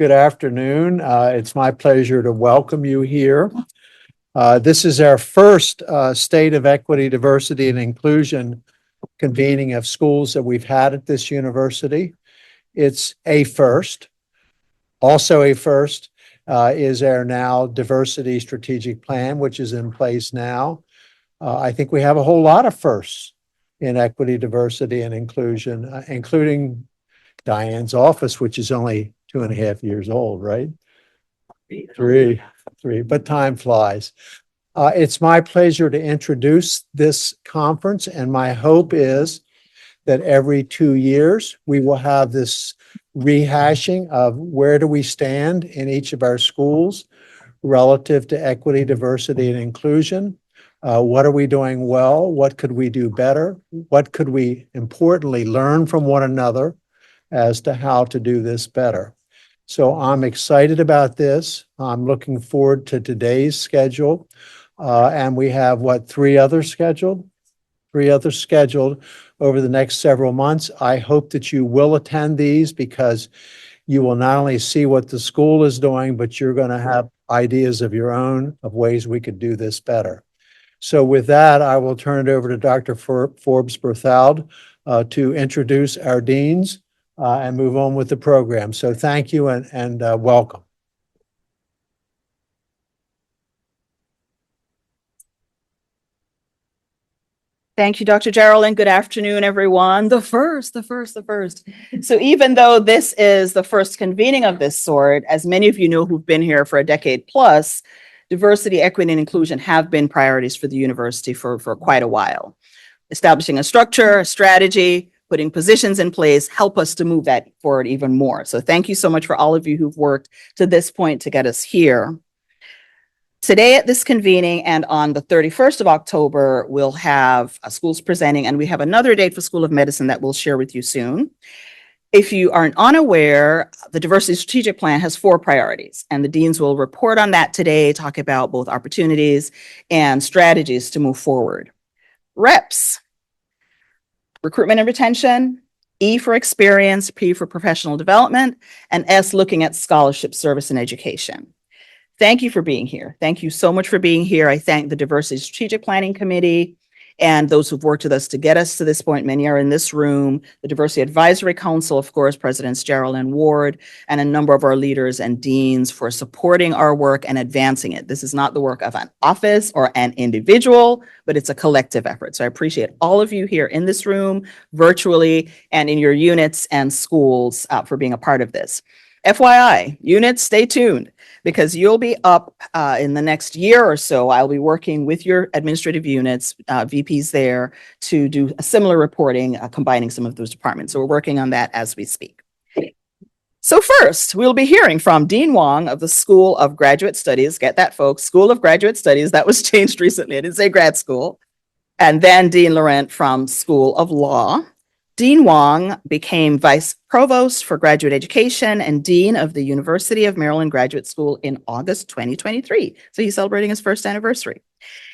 Good afternoon. It's my pleasure to welcome you here. This is our first State of Equity, Diversity, and Inclusion convening of schools that we've had at this university. It's a first. Also a first is our now diversity strategic plan, which is in place now. I think we have a whole lot of firsts in equity, diversity, and inclusion, including Diane's office, which is only 2.5 years old, right? Three, but time flies. It's my pleasure to introduce this conference, and my hope is that every 2 years we will have this rehashing of where do we stand in each of our schools relative to equity, diversity, and inclusion. What are we doing well? What could we do better? What could we importantly learn from one another as to how to do this better? So I'm excited about this. I'm looking forward to today's schedule. And we have three others scheduled over the next several months. I hope that you will attend these because you will not only see what the school is doing, but you're going to have ideas of your own of ways we could do this better. So with that, I will turn it over to Dr. Forbes Berthoud to introduce our deans and move on with the program. So thank you and welcome. Thank you, Dr. Geraldine. Good afternoon, everyone. The first. So even though this is the first convening of this sort, as many of you know who've been here for a decade plus, diversity, equity, and inclusion have been priorities for the university for quite a while. Establishing a structure, a strategy, putting positions in place, help us to move that forward even more. So thank you so much for all of you who've worked to this point to get us here. Today at this convening and on the 31st of October, we'll have schools presenting, and we have another date for School of Medicine that we'll share with you soon. If you aren't unaware, the Diversity Strategic Plan has 4 priorities, and the deans will report on that today, talk about both opportunities and strategies to move forward. Reps, recruitment and retention, E for experience, P for professional development, and S looking at scholarship, service, and education. Thank you for being here. Thank you so much for being here. I thank the Diversity Strategic Planning Committee and those who've worked with us to get us to this point. Many are in this room. The Diversity Advisory Council, of course, Presidents Gerald and Ward, and a number of our leaders and deans for supporting our work and advancing it. This is not the work of an office or an individual, but it's a collective effort. So I appreciate all of you here in this room, virtually, and in your units and schools for being a part of this. FYI, units, stay tuned, because you'll be up in the next year or so. I'll be working with your administrative units, VPs there, to do a similar reporting, combining some of those departments. So we're working on that as we speak. So first, we'll be hearing from Dean Wong of the School of Graduate Studies. Get that, folks, School of Graduate Studies. That was changed recently. I didn't say grad school. And then Dean Laurent from School of Law. Dean Wong became Vice Provost for Graduate Education and Dean of the University of Maryland Graduate School in August 2023. So he's celebrating his first anniversary.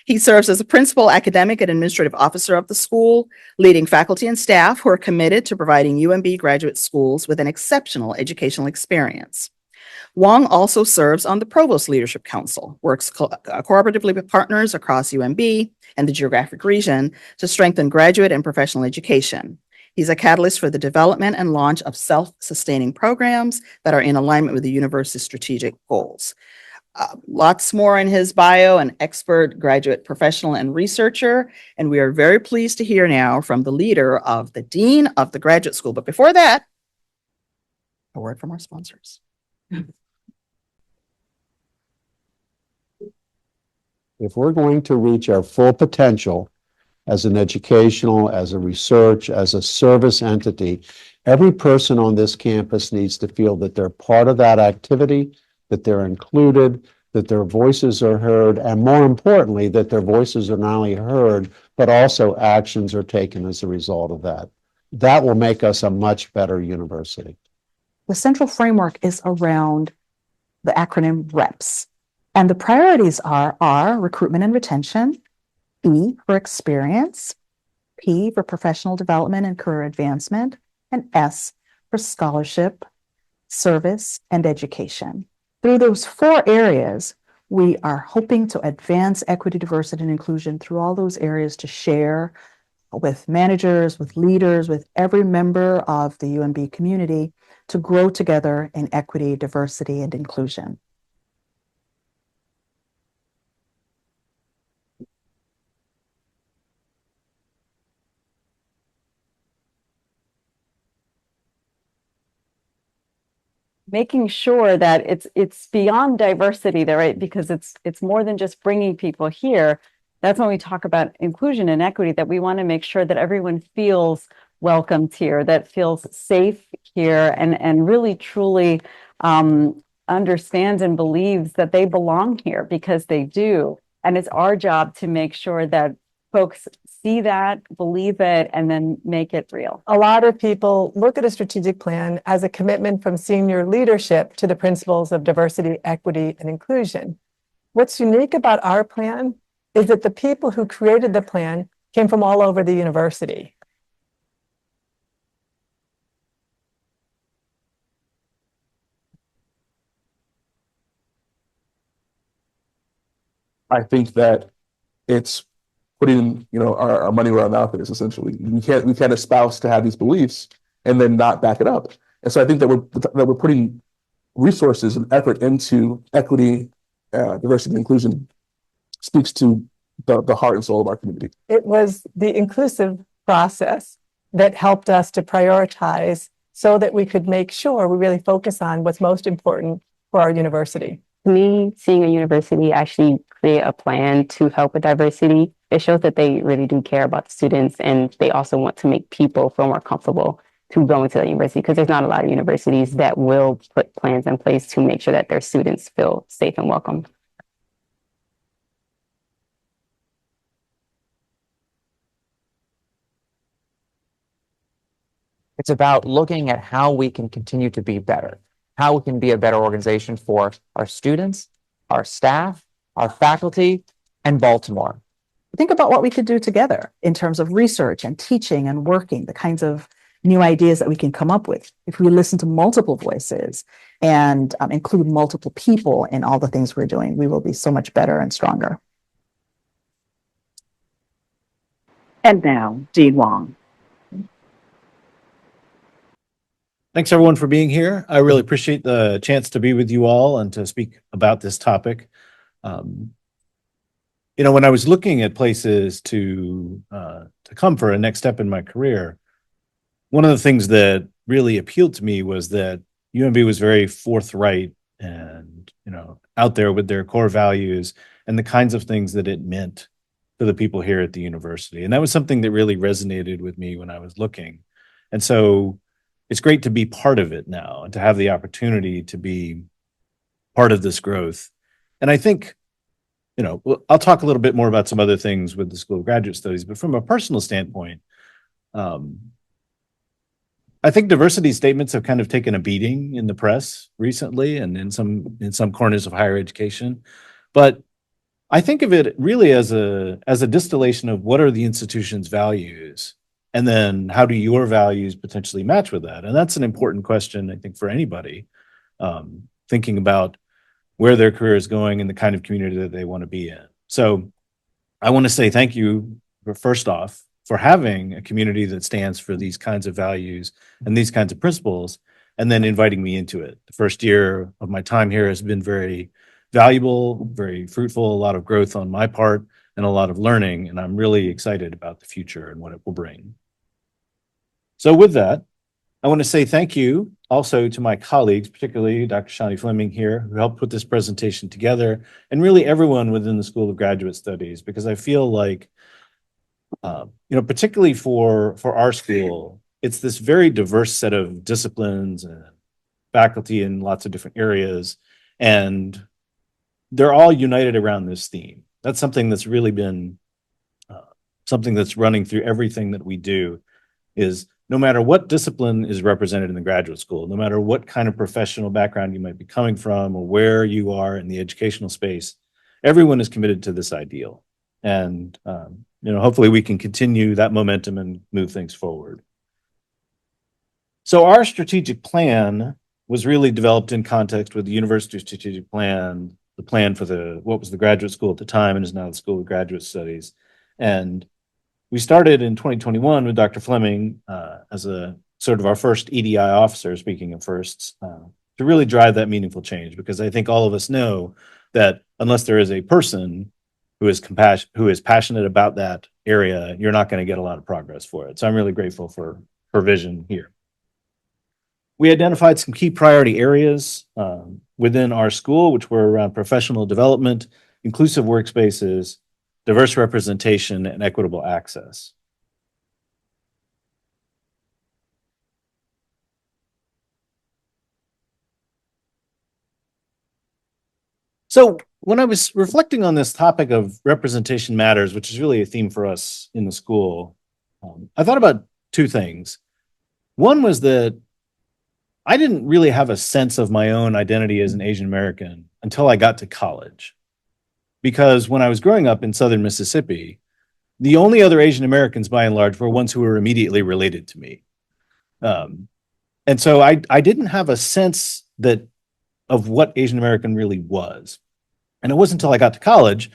He serves as a Principal Academic and Administrative Officer of the school, leading faculty and staff who are committed to providing UMB graduate schools with an exceptional educational experience. Wong also serves on the Provost Leadership Council, works cooperatively with partners across UMB and the geographic region to strengthen graduate and professional education. He's a catalyst for the development and launch of self-sustaining programs that are in alignment with the university's strategic goals. Lots more in his bio: an expert graduate professional and researcher. And we are very pleased to hear now from the leader of the Dean of the Graduate School. But before that, a word from our sponsors. If we're going to reach our full potential as an educational, as a research, as a service entity, every person on this campus needs to feel that they're part of that activity, that they're included, that their voices are heard, and more importantly, that their voices are not only heard, but also actions are taken as a result of that. That will make us a much better university. The central framework is around the acronym REPS. And the priorities are R, recruitment and retention, E for experience, P for professional development and career advancement, and S for scholarship, service, and education. Through those 4 areas, we are hoping to advance equity, diversity, and inclusion through all those areas to share with managers, with leaders, with every member of the UMB community to grow together in equity, diversity, and inclusion. Making sure that it's beyond diversity there, right? Because it's more than just bringing people here. That's when we talk about inclusion and equity, that we want to make sure that everyone feels welcomed here, that feels safe here, and really truly understands and believes that they belong here, because they do. And it's our job to make sure that folks see that, believe it, and then make it real. A lot of people look at a strategic plan as a commitment from senior leadership to the principles of diversity, equity, and inclusion. What's unique about our plan is that the people who created the plan came from all over the university. I think that it's putting, our money where our mouth is, essentially. We can't espouse to have these beliefs and then not back it up. And so I think that we're putting resources and effort into equity, diversity, and inclusion speaks to the heart and soul of our community. It was the inclusive process that helped us to prioritize so that we could make sure we really focus on what's most important for our university. To me, seeing a university actually create a plan to help with diversity, it shows that they really do care about the students, and they also want to make people feel more comfortable to go into the university, because there's not a lot of universities that will put plans in place to make sure that their students feel safe and welcome. It's about looking at how we can continue to be better, how we can be a better organization for our students, our staff, our faculty, and Baltimore. Think about what we could do together in terms of research and teaching and working, the kinds of new ideas that we can come up with. If we listen to multiple voices and include multiple people in all the things we're doing, we will be so much better and stronger. And now, Dean Wong. Thanks everyone for being here. I really appreciate the chance to be with you all and to speak about this topic. When I was looking at places to come for a next step in my career, one of the things that really appealed to me was that UMB was very forthright and out there with their core values and the kinds of things that it meant for the people here at the university. And that was something that really resonated with me when I was looking. And so it's great to be part of it now and to have the opportunity to be part of this growth. And I think, I'll talk a little bit more about some other things with the School of Graduate Studies, but from a personal standpoint, I think diversity statements have kind of taken a beating in the press recently and in some corners of higher education. But I think of it really as a distillation of what are the institution's values, and then how do your values potentially match with that? And that's an important question, I think, for anybody thinking about where their career is going and the kind of community that they want to be in. So I want to say thank you, first off, for having a community that stands for these kinds of values and these kinds of principles, and then inviting me into it. The first year of my time here has been very valuable, very fruitful, a lot of growth on my part, and a lot of learning, and I'm really excited about the future and what it will bring. So with that, I want to say thank you also to my colleagues, particularly Dr. Shani Fleming here, who helped put this presentation together, and really everyone within the School of Graduate Studies, because I feel like, particularly for our school, it's this very diverse set of disciplines and faculty in lots of different areas, and they're all united around this theme. That's something that's really been something that's running through everything that we do, is no matter what discipline is represented in the graduate school, no matter what kind of professional background you might be coming from or where you are in the educational space, everyone is committed to this ideal. And, hopefully we can continue that momentum and move things forward. So our strategic plan was really developed in context with the university strategic plan, the plan for what was the graduate school at the time and is now the School of Graduate Studies. And we started in 2021 with Dr. Fleming as a sort of our first EDI officer, speaking of firsts, to really drive that meaningful change, because I think all of us know that unless there is a person who is passionate about that area, you're not going to get a lot of progress for it. So I'm really grateful for her vision here. We identified some key priority areas within our school, which were around professional development, inclusive workspaces, diverse representation, and equitable access. So when I was reflecting on this topic of representation matters, which is really a theme for us in the school, I thought about two things. One was that I didn't really have a sense of my own identity as an Asian American until I got to college. Because when I was growing up in Southern Mississippi, the only other Asian Americans by and large were ones who were immediately related to me. And so I didn't have a sense of what Asian American really was. And it wasn't until I got to college,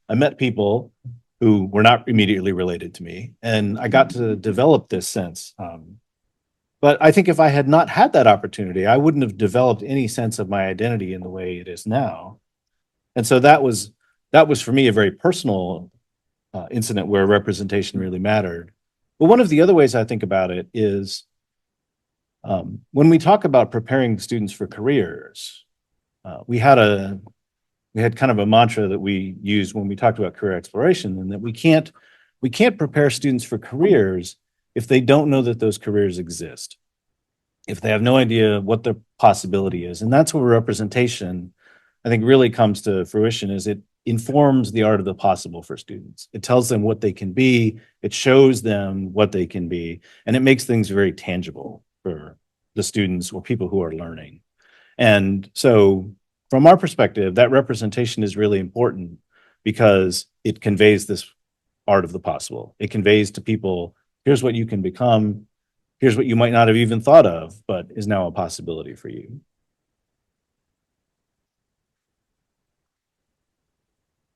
I met people who were not immediately related to me, and I got to develop this sense. But I think if I had not had that opportunity, I wouldn't have developed any sense of my identity in the way it is now. And so that was for me a very personal incident where representation really mattered. But one of the other ways I think about it is when we talk about preparing students for careers, we had kind of a mantra that we used when we talked about career exploration, and that we can't prepare students for careers if they don't know that those careers exist, if they have no idea what the possibility is. And that's where representation, I think, really comes to fruition, is it informs the art of the possible for students. It tells them what they can be, it shows them what they can be, and it makes things very tangible for the students or people who are learning. And so from our perspective, that representation is really important because it conveys this art of the possible. It conveys to people, here's what you can become, here's what you might not have even thought of, but is now a possibility for you.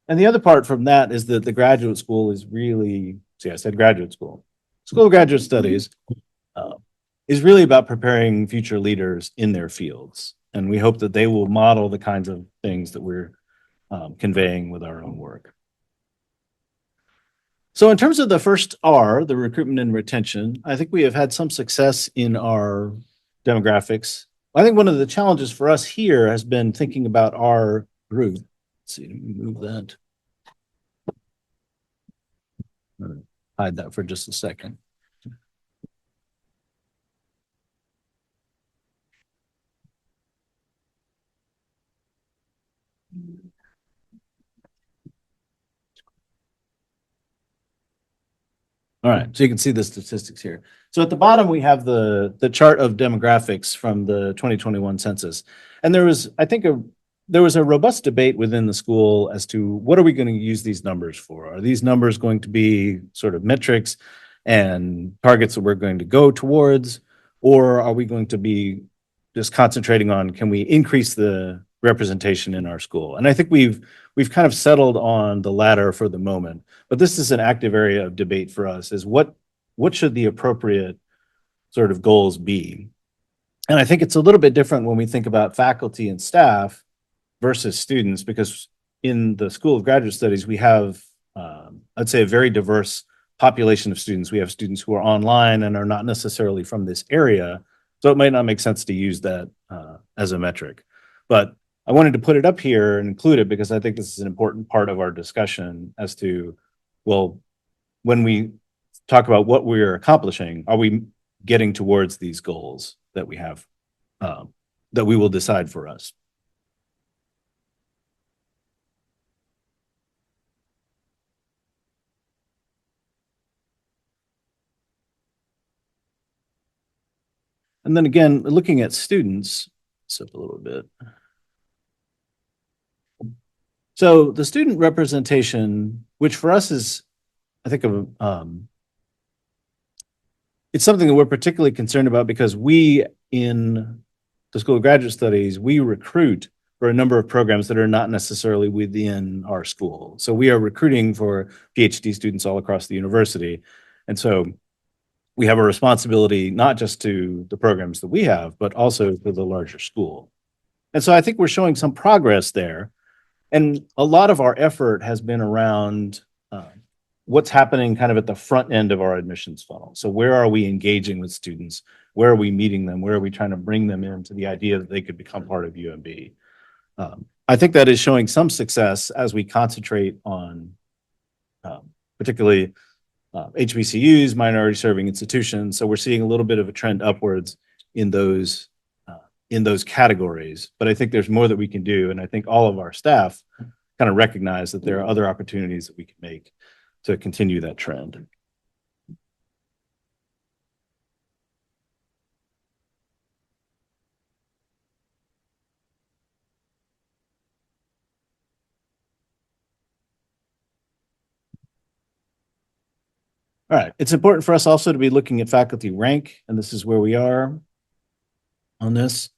And the other part from that is that the graduate school is really, see, I said graduate school. School of Graduate Studies is really about preparing future leaders in their fields. And we hope that they will model the kinds of things that we're conveying with our own work. So in terms of the first R, the recruitment and retention, I think we have had some success in our demographics. I think one of the challenges for us here has been thinking about our group. Let's see, let me move that. I'm gonna hide that for just a second. All right, so you can see the statistics here. So at the bottom, we have the chart of demographics from the 2021 census. And there was, I think, there was a robust debate within the school as to what are we going to use these numbers for? Are these numbers going to be sort of metrics and targets that we're going to go towards? Or are we going to be just concentrating on, can we increase the representation in our school? And I think we've kind of settled on the latter for the moment, but this is an active area of debate for us, is what should the appropriate sort of goals be? And I think it's a little bit different when we think about faculty and staff versus students, because in the School of Graduate Studies, we have, I'd say, a very diverse population of students. We have students who are online and are not necessarily from this area, so it might not make sense to use that as a metric. But I wanted to put it up here and include it because I think this is an important part of our discussion as to, well, when we talk about what we're accomplishing, are we getting towards these goals that we have, that we will decide for us? And then again, looking at students, up a little bit. So the student representation, which for us is, I think, it's something that we're particularly concerned about because we in the School of Graduate Studies, we recruit for a number of programs that are not necessarily within our school. So we are recruiting for PhD students all across the university. And so we have a responsibility not just to the programs that we have, but also to the larger school. And so I think we're showing some progress there. And a lot of our effort has been around what's happening kind of at the front end of our admissions funnel. So where are we engaging with students? Where are we meeting them? Where are we trying to bring them into the idea that they could become part of UMB? I think that is showing some success as we concentrate on particularly HBCUs, minority serving institutions. So we're seeing a little bit of a trend upwards in those categories. But I think there's more that we can do. And I think all of our staff kind of recognize that there are other opportunities that we can make to continue that trend. All right, it's important for us also to be looking at faculty rank, and this is where we are on this.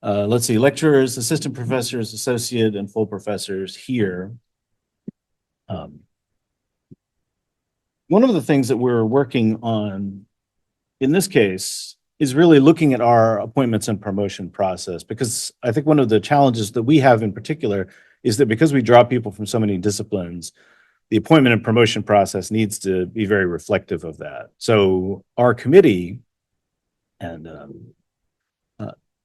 Let's see, lecturers, assistant professors, associate, and full professors here. One of the things that we're working on in this case is really looking at our appointments and promotion process, because I think one of the challenges that we have in particular is that because we draw people from so many disciplines, the appointment and promotion process needs to be very reflective of that. So our committee and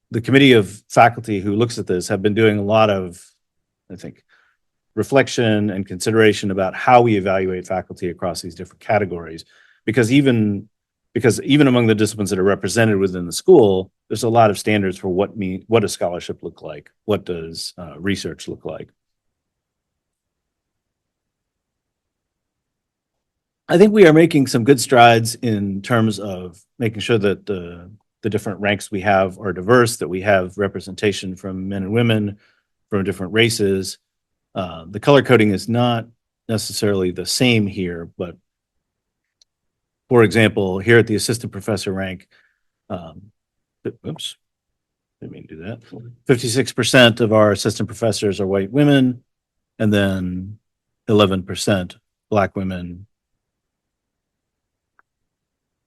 the committee of faculty who looks at this have been doing a lot of, I think, reflection and consideration about how we evaluate faculty across these different categories. Because even among the disciplines that are represented within the school, there's a lot of standards for what does scholarship look like? What does research look like? I think we are making some good strides in terms of making sure that the different ranks we have are diverse, that we have representation from men and women, from different races. The color coding is not necessarily the same here, but for example, here at the assistant professor rank, oops, didn't mean to do that. 56% of our assistant professors are white women, and then 11% Black women.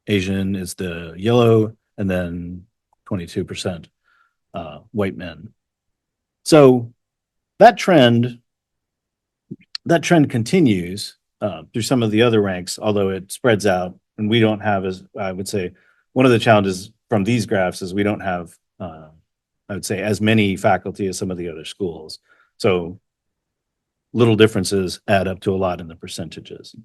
Asian is the yellow, and then 22% white men. So that trend continues through some of the other ranks, although it spreads out, and we don't have, as I would say, one of the challenges from these graphs is we don't have, I would say, as many faculty as some of the other schools. So little differences add up to a lot in the percentages.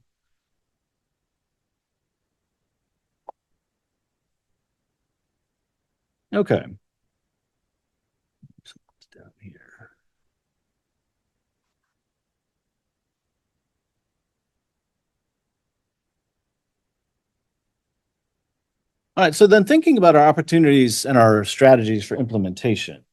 Okay. Down here. All right, so then thinking about our opportunities and our strategies for implementation.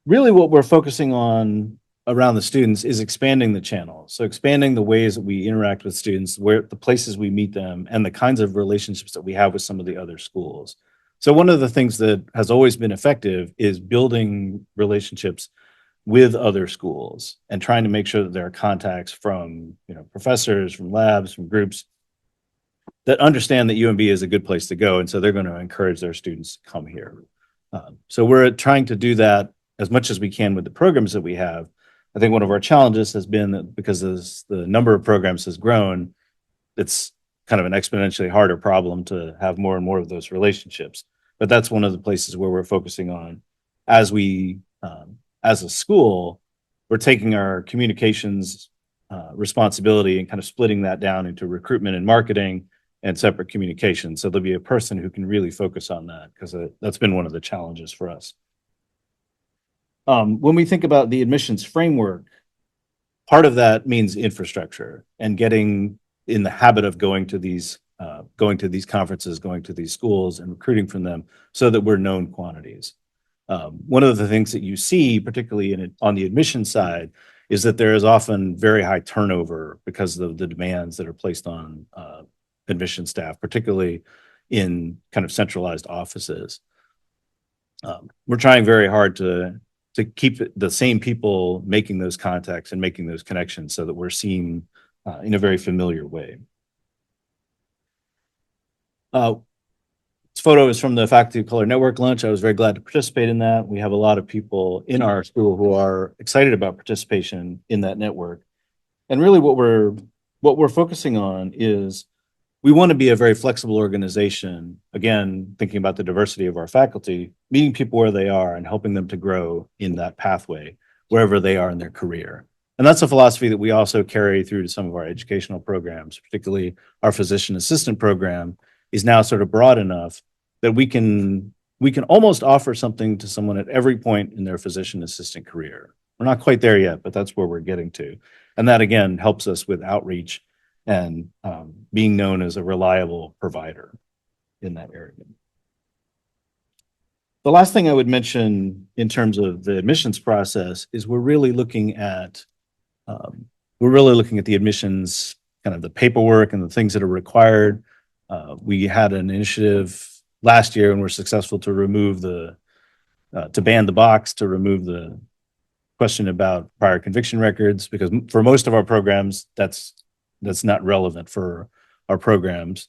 Really what we're focusing on around the students is expanding the channel. So expanding the ways that we interact with students, where the places we meet them, and the kinds of relationships that we have with some of the other schools. So one of the things that has always been effective is building relationships with other schools and trying to make sure that there are contacts from, professors, from labs, from groups that understand that UMB is a good place to go. And so they're going to encourage their students to come here. So we're trying to do that as much as we can with the programs that we have. I think one of our challenges has been that because as the number of programs has grown, it's kind of an exponentially harder problem to have more and more of those relationships. But that's one of the places where we're focusing on as we, as a school, we're taking our communications responsibility and kind of splitting that down into recruitment and marketing and separate communication. So there'll be a person who can really focus on that, because that's been one of the challenges for us. When we think about the admissions framework, part of that means infrastructure and getting in the habit of going to these conferences, going to these schools and recruiting from them so that we're known quantities. One of the things that you see, particularly on the admission side, is that there is often very high turnover because of the demands that are placed on admission staff, particularly in kind of centralized offices. We're trying very hard to keep the same people making those contacts and making those connections so that we're seen in a very familiar way. This photo is from the Faculty of Color Network lunch. I was very glad to participate in that. We have a lot of people in our school who are excited about participation in that network. And really what we're focusing on is we want to be a very flexible organization. Again, thinking about the diversity of our faculty, meeting people where they are and helping them to grow in that pathway, wherever they are in their career. And that's a philosophy that we also carry through to some of our educational programs, particularly our physician assistant program is now sort of broad enough that we can almost offer something to someone at every point in their physician assistant career. We're not quite there yet, but that's where we're getting to. And that again helps us with outreach and being known as a reliable provider in that area. The last thing I would mention in terms of the admissions process is we're really looking at the admissions, kind of the paperwork and the things that are required. We had an initiative last year and were successful to remove to ban the box, to remove the question about prior conviction records, because for most of our programs, that's not relevant for our programs.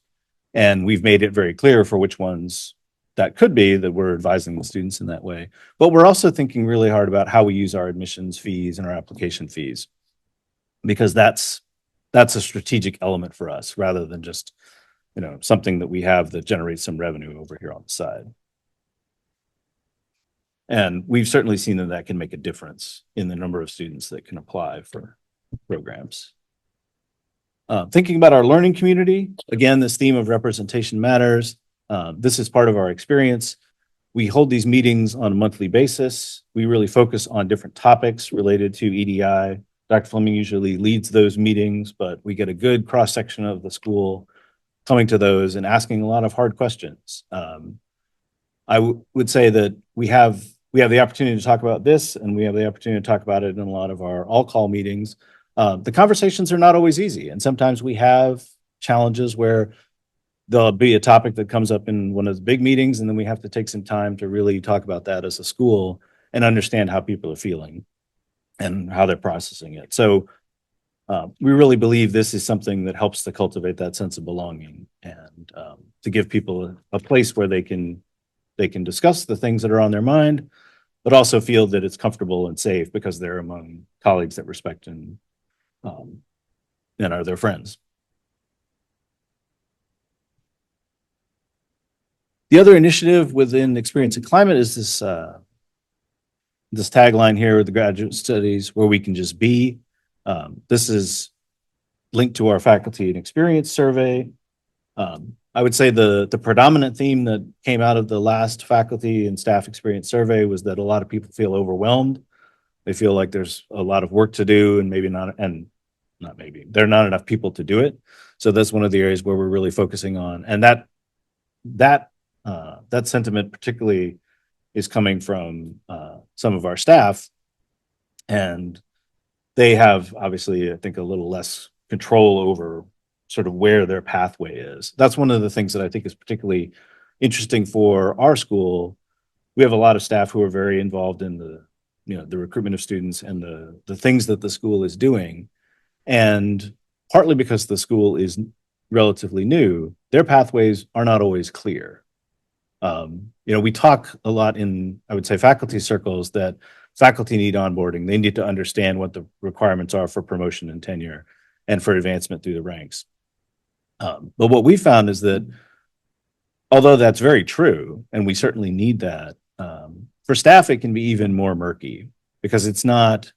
And we've made it very clear for which ones that could be, that we're advising the students in that way. But we're also thinking really hard about how we use our admissions fees and our application fees, because that's a strategic element for us rather than just, something that we have that generates some revenue over here on the side. And we've certainly seen that can make a difference in the number of students that can apply for programs. Thinking about our learning community, again, this theme of representation matters. This is part of our experience. We hold these meetings on a monthly basis. We really focus on different topics related to EDI. Dr. Fleming usually leads those meetings, but we get a good cross-section of the school coming to those and asking a lot of hard questions. I would say that we have the opportunity to talk about this, and we have the opportunity to talk about it in a lot of our all-call meetings. The conversations are not always easy, and sometimes we have challenges where there'll be a topic that comes up in one of the big meetings, and then we have to take some time to really talk about that as a school and understand how people are feeling and how they're processing it. So we really believe this is something that helps to cultivate that sense of belonging and to give people a place where they can discuss the things that are on their mind, but also feel that it's comfortable and safe because they're among colleagues that respect and are their friends. The other initiative within Experience and Climate is this tagline here with the graduate studies, where we can just be. This is linked to our faculty and experience survey. I would say the predominant theme that came out of the last faculty and staff experience survey was that a lot of people feel overwhelmed. They feel like there's a lot of work to do and there are not enough people to do it. So that's one of the areas where we're really focusing on. And that sentiment particularly is coming from some of our staff, and they have obviously, I think, a little less control over sort of where their pathway is. That's one of the things that I think is particularly interesting for our school. We have a lot of staff who are very involved in the recruitment of students and the things that the school is doing. And partly because the school is relatively new, their pathways are not always clear. We talk a lot in, I would say, faculty circles that faculty need onboarding. They need to understand what the requirements are for promotion and tenure and for advancement through the ranks. But what we found is that although that's very true, and we certainly need that, for staff, it can be even more murky because it's not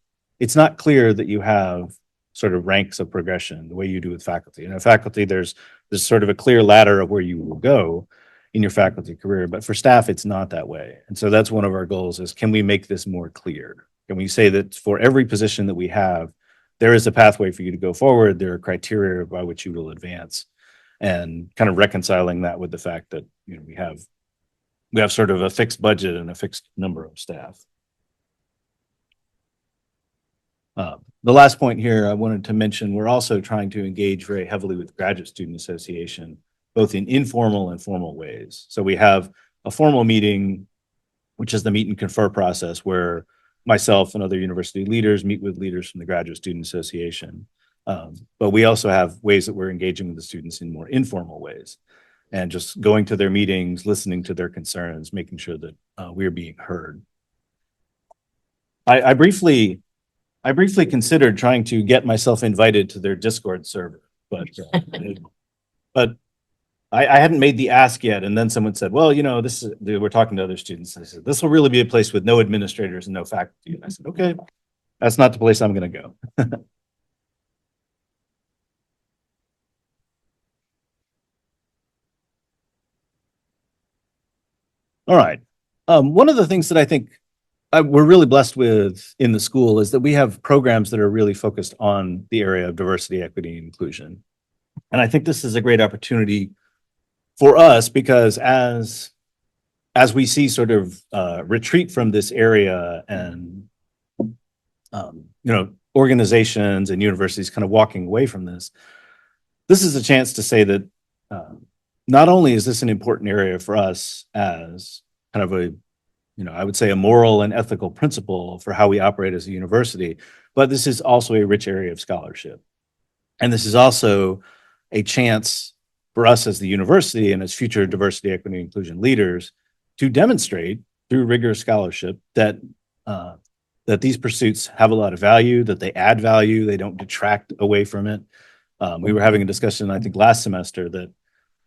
clear that you have sort of ranks of progression the way you do with faculty. And faculty, there's sort of a clear ladder of where you will go in your faculty career, but for staff, it's not that way. And so that's one of our goals is, can we make this more clear? Can we say that for every position that we have, there is a pathway for you to go forward, there are criteria by which you will advance, and kind of reconciling that with the fact that we have sort of a fixed budget and a fixed number of staff. The last point here I wanted to mention, we're also trying to engage very heavily with Graduate Student Association. both in informal and formal ways. So we have a formal meeting, which is the meet and confer process, where myself and other university leaders meet with leaders from the Graduate Student Association. But we also have ways that we're engaging with the students in more informal ways, and just going to their meetings, listening to their concerns, making sure that we're being heard. I briefly considered trying to get myself invited to their Discord server, but I hadn't made the ask yet. And then someone said, well, you know, we're talking to other students. I said, this will really be a place with no administrators and no faculty. And I said, okay, that's not the place I'm going to go. All right. One of the things that I think we're really blessed with in the school is that we have programs that are really focused on the area of diversity, equity, and inclusion. And I think this is a great opportunity for us, because as we see sort of retreat from this area, and organizations and universities kind of walking away from this is a chance to say that not only is this an important area for us as kind of a, I would say a moral and ethical principle for how we operate as a university, but this is also a rich area of scholarship. And this is also a chance for us as the university and as future diversity, equity, and inclusion leaders to demonstrate through rigorous scholarship that these pursuits have a lot of value, that they add value, they don't detract away from it. We were having a discussion, I think, last semester that,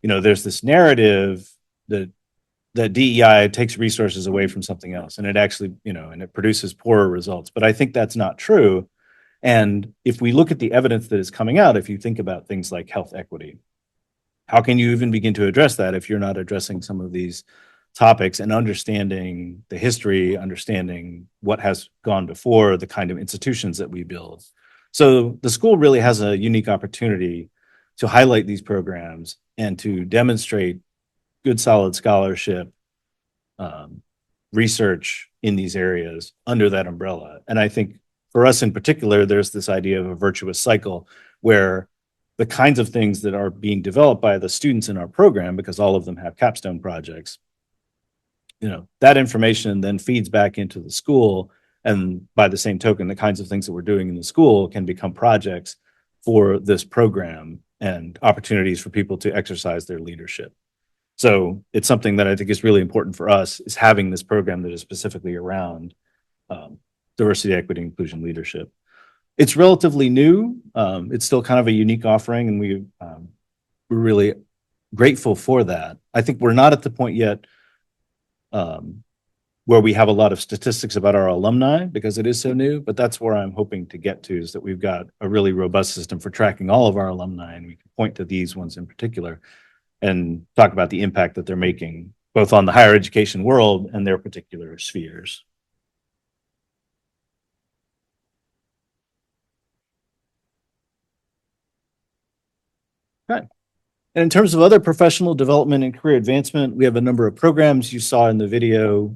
there's this narrative that DEI takes resources away from something else, and it actually, and it produces poorer results. But I think that's not true. And if we look at the evidence that is coming out, if you think about things like health equity, how can you even begin to address that if you're not addressing some of these topics and understanding the history, understanding what has gone before, the kind of institutions that we build? So the school really has a unique opportunity to highlight these programs and to demonstrate good, solid scholarship, research in these areas under that umbrella. And I think for us in particular, there's this idea of a virtuous cycle where the kinds of things that are being developed by the students in our program, because all of them have capstone projects, that information then feeds back into the school. And by the same token, the kinds of things that we're doing in the school can become projects for this program and opportunities for people to exercise their leadership. So it's something that I think is really important for us, is having this program that is specifically around diversity, equity, inclusion leadership. It's relatively new. It's still kind of a unique offering, and we're really grateful for that. I think we're not at the point yet where we have a lot of statistics about our alumni, because it is so new, but that's where I'm hoping to get to, is that we've got a really robust system for tracking all of our alumni, and we can point to these ones in particular and talk about the impact that they're making both on the higher education world and their particular spheres. Okay. And in terms of other professional development and career advancement, we have a number of programs you saw in the video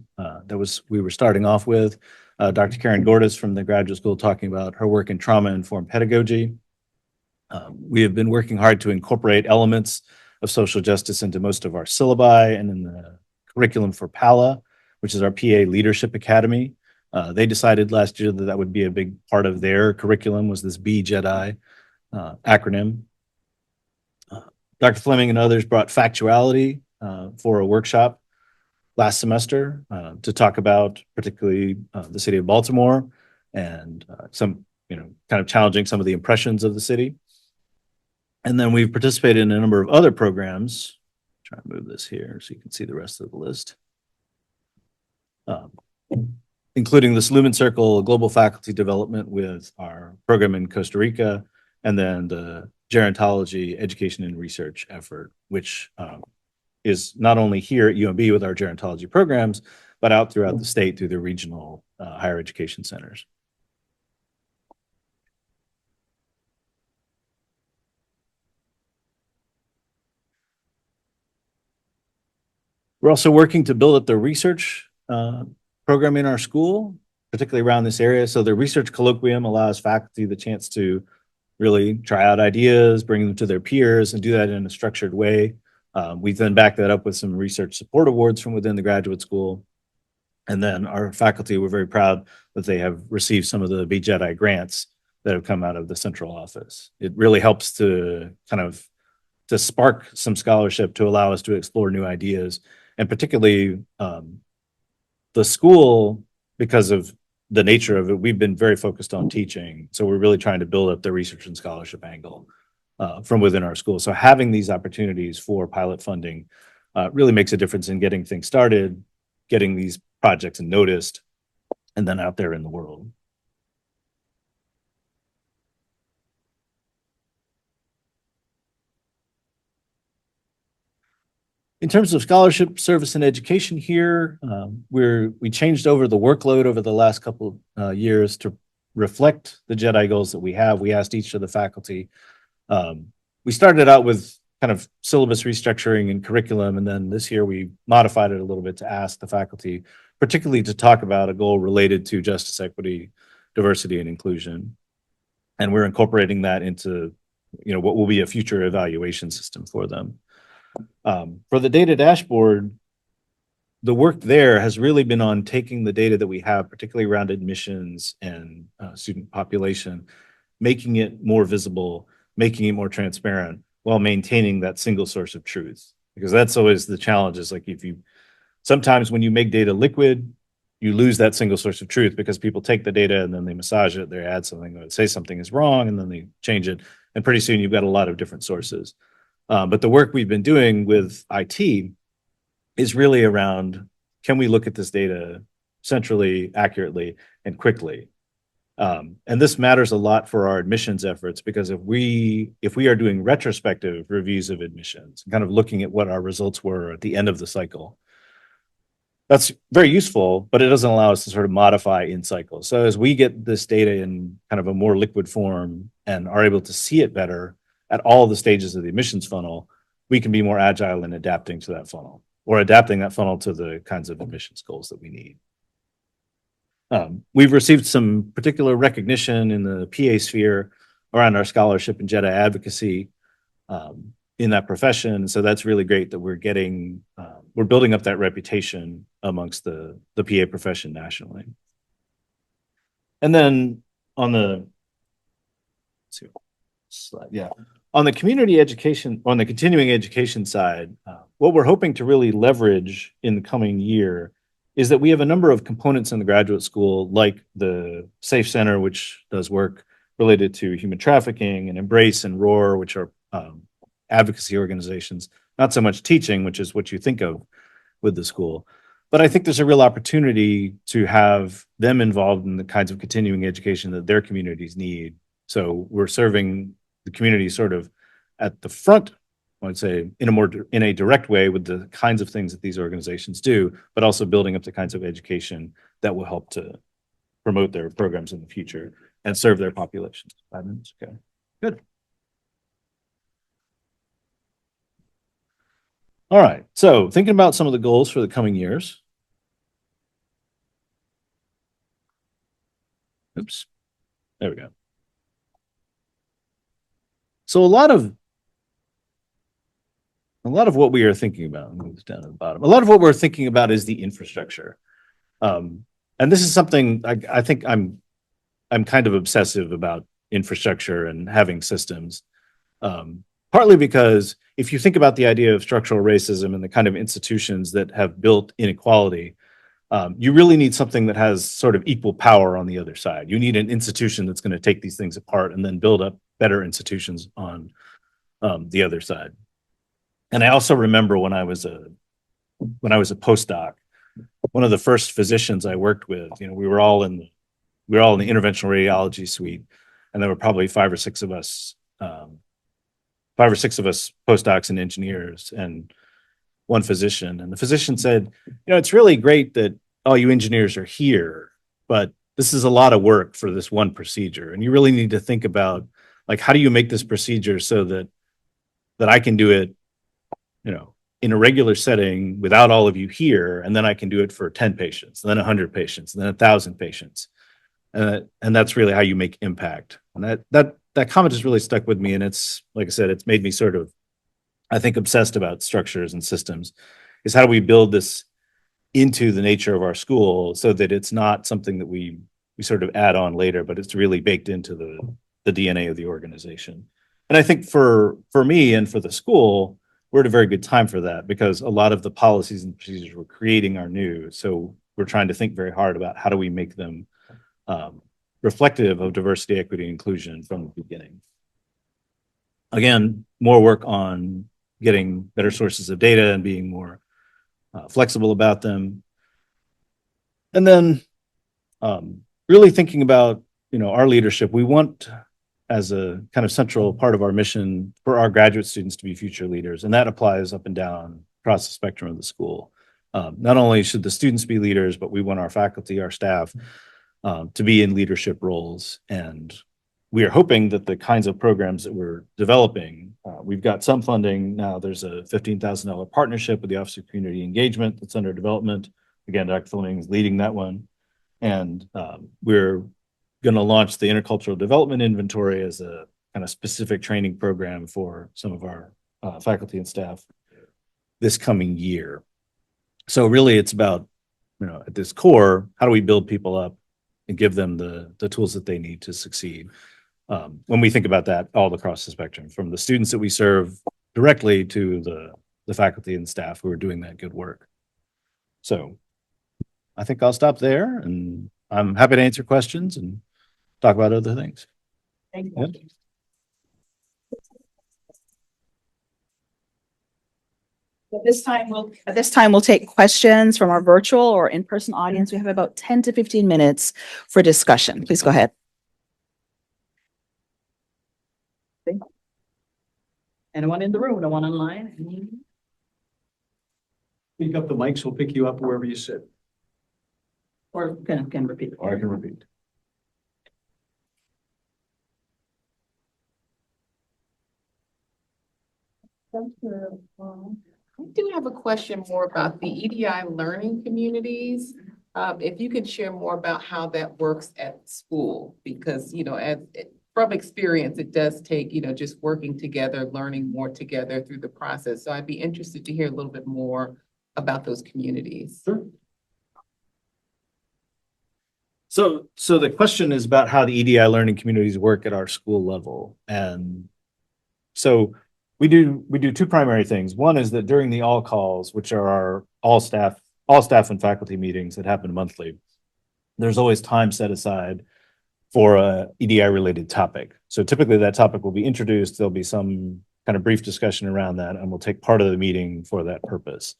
we were starting off with. Dr. Karen Gordis from the graduate school talking about her work in trauma-informed pedagogy. We have been working hard to incorporate elements of social justice into most of our syllabi and in the curriculum for PALA, which is our PA Leadership Academy. They decided last year that would be a big part of their curriculum, was this BJEDI acronym. Dr. Fleming and others brought factuality for a workshop last semester to talk about particularly the city of Baltimore and some, kind of challenging some of the impressions of the city. And then we've participated in a number of other programs. Try to move this here so you can see the rest of the list. Including this Lumen Circle Global Faculty Development with our program in Costa Rica, and then the gerontology education and research effort, which is not only here at UMB with our gerontology programs, but out throughout the state through the regional higher education centers. We're also working to build up the research program in our school, particularly around this area. So the research colloquium allows faculty the chance to really try out ideas, bring them to their peers, and do that in a structured way. We then back that up with some research support awards from within the graduate school. And then our faculty, we're very proud that they have received some of the BJEDI grants that have come out of the central office. It really helps to to spark some scholarship to allow us to explore new ideas. And particularly the school, because of the nature of it, we've been very focused on teaching. So we're really trying to build up the research and scholarship angle from within our school. So having these opportunities for pilot funding really makes a difference in getting things started, getting these projects noticed, and then out there in the world. In terms of scholarship, service, and education here, we changed over the workload over the last couple years to reflect the JEDI goals that we have. We asked each of the faculty. We started out with kind of syllabus restructuring and curriculum, and then this year we modified it a little bit to ask the faculty, particularly to talk about a goal related to justice, equity, diversity, and inclusion. And we're incorporating that into, what will be a future evaluation system for them. For the data dashboard, the work there has really been on taking the data that we have, particularly around admissions and student population, making it more visible, making it more transparent, while maintaining that single source of truth. Because that's always the challenge, is like sometimes when you make data liquid, you lose that single source of truth because people take the data and then they massage it, they add something, or say something is wrong, and then they change it. And pretty soon you've got a lot of different sources. But the work we've been doing with IT is really around, can we look at this data centrally, accurately, and quickly? And this matters a lot for our admissions efforts, because if we are doing retrospective reviews of admissions, kind of looking at what our results were at the end of the cycle, that's very useful, but it doesn't allow us to sort of modify in cycle. So as we get this data in kind of a more liquid form and are able to see it better at all the stages of the admissions funnel, we can be more agile in adapting to that funnel, or adapting that funnel to the kinds of admissions goals that we need. We've received some particular recognition in the PA sphere around our scholarship and JEDI advocacy in that profession. So that's really great that we're building up that reputation amongst the PA profession nationally. And then on the on the community education, on the continuing education side, what we're hoping to really leverage in the coming year is that we have a number of components in the graduate school, like the Safe Center, which does work related to human trafficking, and Embrace and ROAR, which are advocacy organizations, not so much teaching, which is what you think of with the school. But I think there's a real opportunity to have them involved in the kinds of continuing education that their communities need. So we're serving the community sort of at the front, I would say, in a direct way with the kinds of things that these organizations do, but also building up the kinds of education that will help to promote their programs in the future and serve their populations. 5 minutes, okay, good. All right, so thinking about some of the goals for the coming years. Oops, there we go. So a lot of what we are thinking about, move this down to the bottom. A lot of what we're thinking about is the infrastructure. And this is something I think I'm kind of obsessive about infrastructure and having systems. Partly because if you think about the idea of structural racism and the kind of institutions that have built inequality, you really need something that has sort of equal power on the other side. You need an institution that's going to take these things apart and then build up better institutions on the other side. And I also remember when I was a postdoc, one of the first physicians I worked with, we were all in the interventional radiology suite, and there were probably five or six of us postdocs and engineers, and one physician. And the physician said, it's really great that all you engineers are here, but this is a lot of work for this one procedure. And you really need to think about, like, how do you make this procedure so that I can do it, in a regular setting without all of you here, and then I can do it for 10 patients, and then 100 patients, and then 1,000 patients. And that's really how you make impact. And that comment has really stuck with me. And it's, like I said, it's made me sort of I think, obsessed about structures and systems, is how do we build this into the nature of our school so that it's not something that we sort of add on later, but it's really baked into the DNA of the organization. And I think for me and for the school, we're at a very good time for that, because a lot of the policies and procedures we're creating are new. So we're trying to think very hard about how do we make them reflective of diversity, equity, and inclusion from the beginning. Again, more work on getting better sources of data and being more flexible about them. And then really thinking about, our leadership. We want, as a kind of central part of our mission, for our graduate students to be future leaders. And that applies up and down across the spectrum of the school. Not only should the students be leaders, but we want our faculty, our staff, to be in leadership roles. And we are hoping that the kinds of programs that we're developing, we've got some funding now. There's a $15,000 partnership with the Office of Community Engagement that's under development. Again, Dr. Fleming is leading that one. And we're going to launch the Intercultural Development Inventory as a kind of specific training program for some of our faculty and staff this coming year. So really it's about, at this core, how do we build people up and give them the tools that they need to succeed? When we think about that all across the spectrum, from the students that we serve directly to the faculty and staff who are doing that good work. So I think I'll stop there, and I'm happy to answer questions and talk about other things. Thank you. Yeah. At this time, we'll take questions from our virtual or in-person audience. We have about 10 to 15 minutes for discussion. Please go ahead. Anyone in the room? No one online? Pick up the mics, we'll pick you up wherever you sit. Or can repeat. Or I can repeat. I do have a question more about the EDI learning communities. If you could share more about how that works at school, because, from experience, it does take, just working together, learning more together through the process. So I'd be interested to hear a little bit more about those communities. Sure. So the question is about how the EDI learning communities work at our school level. And so we do two primary things. One is that during the all calls, which are our all staff and faculty meetings that happen monthly, there's always time set aside for a EDI related topic. So typically that topic will be introduced. There'll be some kind of brief discussion around that, and we'll take part of the meeting for that purpose.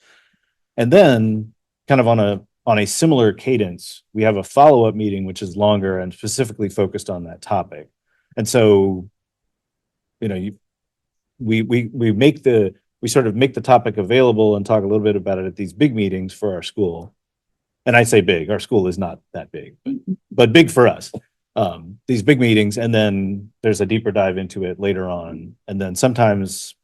And then kind of on a similar cadence, we have a follow-up meeting, which is longer and specifically focused on that topic. And so, we sort of make the topic available and talk a little bit about it at these big meetings for our school. And I say big, our school is not that big, but big for us. These big meetings, and then there's a deeper dive into it later on. And then sometimes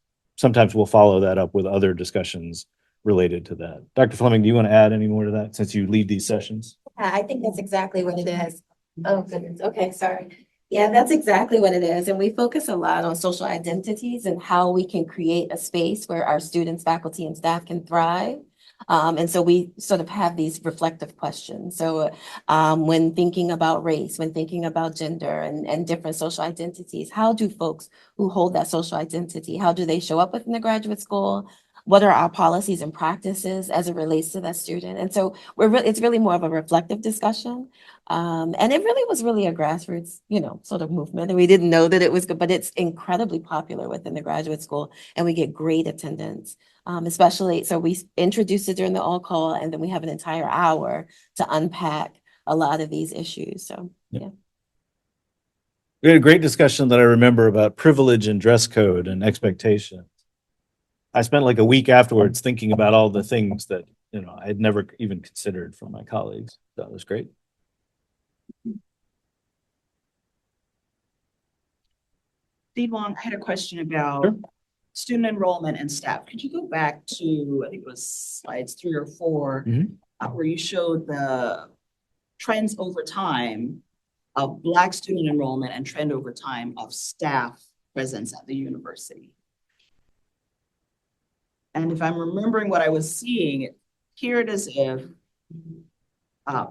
we'll follow that up with other discussions related to that. Dr. Fleming, do you want to add any more to that since you lead these sessions? I think that's exactly what it is. Oh, goodness. Okay, sorry. Yeah, that's exactly what it is. And we focus a lot on social identities and how we can create a space where our students, faculty, and staff can thrive. And so we sort of have these reflective questions. So when thinking about race, when thinking about gender and different social identities, how do folks who hold that social identity, how do they show up within the graduate school? What are our policies and practices as it relates to that student? And so it's really more of a reflective discussion. And it really was a grassroots, sort of movement. And we didn't know that it was good, but it's incredibly popular within the graduate school, and we get great attendance. Especially, so we introduced it during the all call, and then we have an entire hour to unpack a lot of these issues. So, yeah. We had a great discussion that I remember about privilege and dress code and expectations. I spent like a week afterwards thinking about all the things that, I had never even considered from my colleagues. So it was great. Dean Wong, I had a question about student enrollment and staff. Could you go back to, I think it was slides 3 or 4, where you showed the trends over time of Black student enrollment and trend over time of staff presence at the university? And if I'm remembering what I was seeing, it appeared as if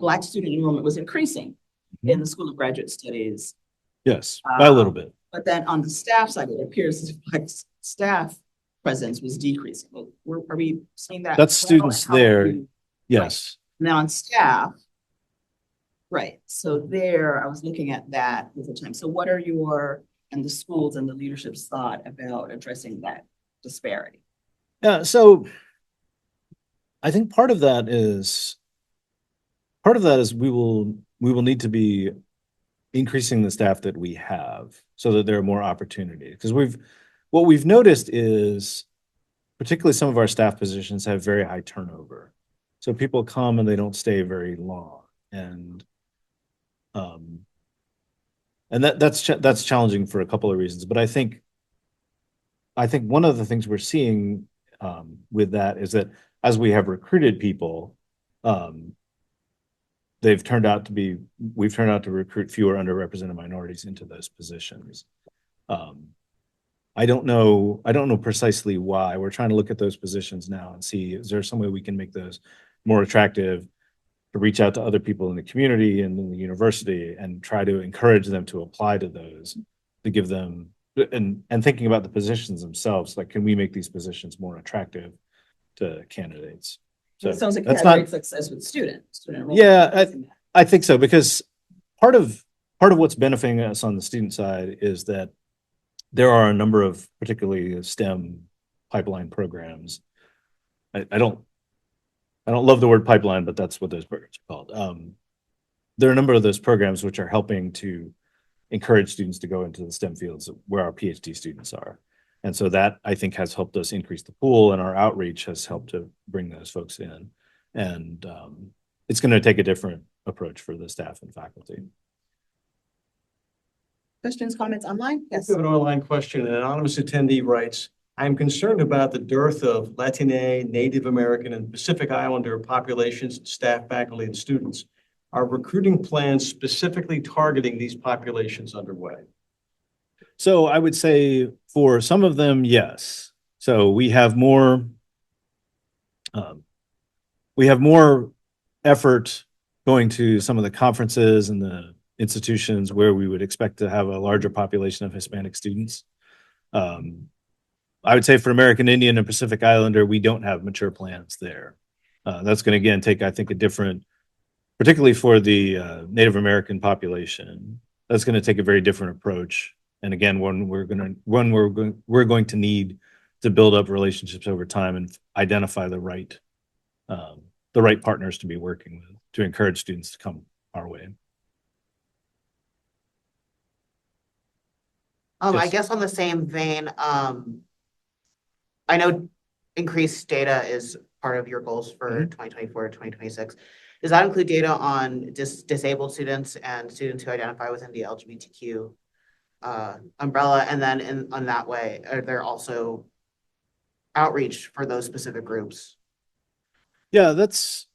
Black student enrollment was increasing in the School of Graduate Studies. Yes, by a little bit. But then on the staff side, it appears as if Black staff presence was decreasing. Are we seeing that? That's as well? And students how are there. you- Yes. And then on staff, right, so there, I was looking at that over time. So what are your, and the schools and the leadership's thought about addressing that disparity? Yeah, so I think part of that is we will need to be increasing the staff that we have so that there are more opportunities. Because what we've noticed is particularly some of our staff positions have very high turnover. So people come and they don't stay very long. And that's challenging for a couple of reasons. But I think one of the things we're seeing with that is that as we have recruited people, we've turned out to recruit fewer underrepresented minorities into those positions. I don't know precisely why. We're trying to look at those positions now and see, is there some way we can make those more attractive, to reach out to other people in the community and in the university and try to encourage them to apply to those, to give them, and thinking about the positions themselves, like, can we make these positions more attractive to candidates? So It sounds like that's you had not great success with student enrollment. Yeah, I think so, because part of what's benefiting us on the student side is that there are a number of particularly STEM pipeline programs. I don't love the word pipeline, but that's what those programs are called. There are a number of those programs which are helping to encourage students to go into the STEM fields where our PhD students are. And so that, I think, has helped us increase the pool, and our outreach has helped to bring those folks in. And it's going to take a different approach for the staff and faculty. Questions, comments online? Yes. We have an online question. An anonymous attendee writes, I'm concerned about the dearth of Latine, Native American, and Pacific Islander populations, staff, faculty, and students. Are recruiting plans specifically targeting these populations underway? So I would say for some of them, yes. So we have more effort going to some of the conferences and the institutions where we would expect to have a larger population of Hispanic students. I would say for American Indian and Pacific Islander, we don't have mature plans there. That's going to, again, take, I think, a different, particularly for the Native American population, that's going to take a very different approach. And again, we're going to need to build up relationships over time and identify the right partners to be working with to encourage students to come our way. I Yes. guess on the same vein, I know increased data is part of your goals for 2024, 2026. Does that include data on disabled students and students who identify within the LGBTQ umbrella? And then on that way, are there also outreach for those specific groups? Yeah, that's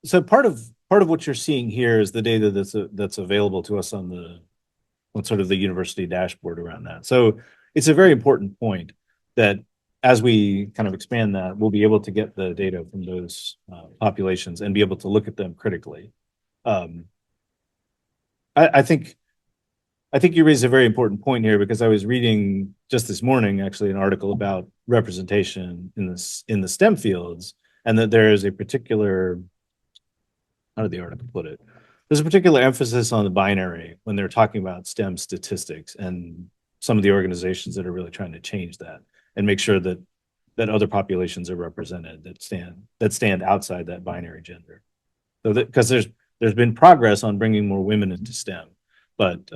so part of what you're seeing here is the data that's available to us on sort of the university dashboard around that. So it's a very important point that as we kind of expand that, we'll be able to get the data from those populations and be able to look at them critically. I think you raise a very important point here, because I was reading just this morning actually an article about representation in the STEM fields, and that there is a particular, how did the article put it? There's a particular emphasis on the binary when they're talking about STEM statistics, and some of the organizations that are really trying to change that and make sure that other populations are represented that stand outside that binary gender. So that, because there's been progress on bringing more women into STEM, but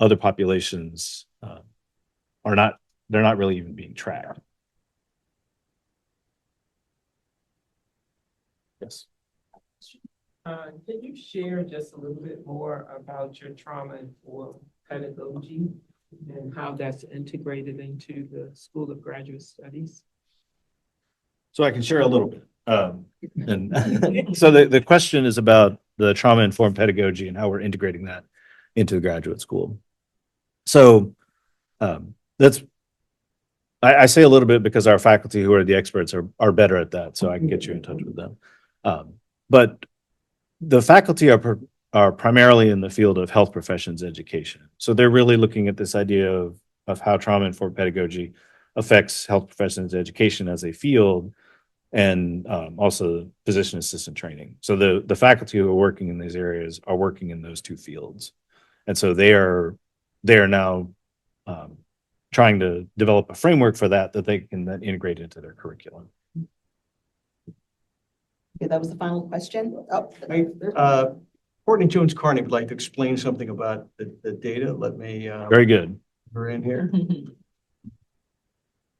other populations they're not really even being tracked. Yes. Can you share just a little bit more about your trauma-informed pedagogy and how that's integrated into the School of Graduate Studies? So I can share a little bit. And so the question is about the trauma-informed pedagogy and how we're integrating that into the graduate school. So I I say a little bit because our faculty who are the experts are better at that, so I can get you in touch with them. But the faculty are primarily in the field of health professions education. So they're really looking at this idea of how trauma-informed pedagogy affects health professions education as a field, and also physician assistant training. So the faculty who are working in these areas are working in those two fields. And so they are now trying to develop a framework for that they can then integrate into their curriculum. Okay, that was the final question. Oh, Courtney Jones Carney would like to explain something about the data. Let me. Very good. We're in here.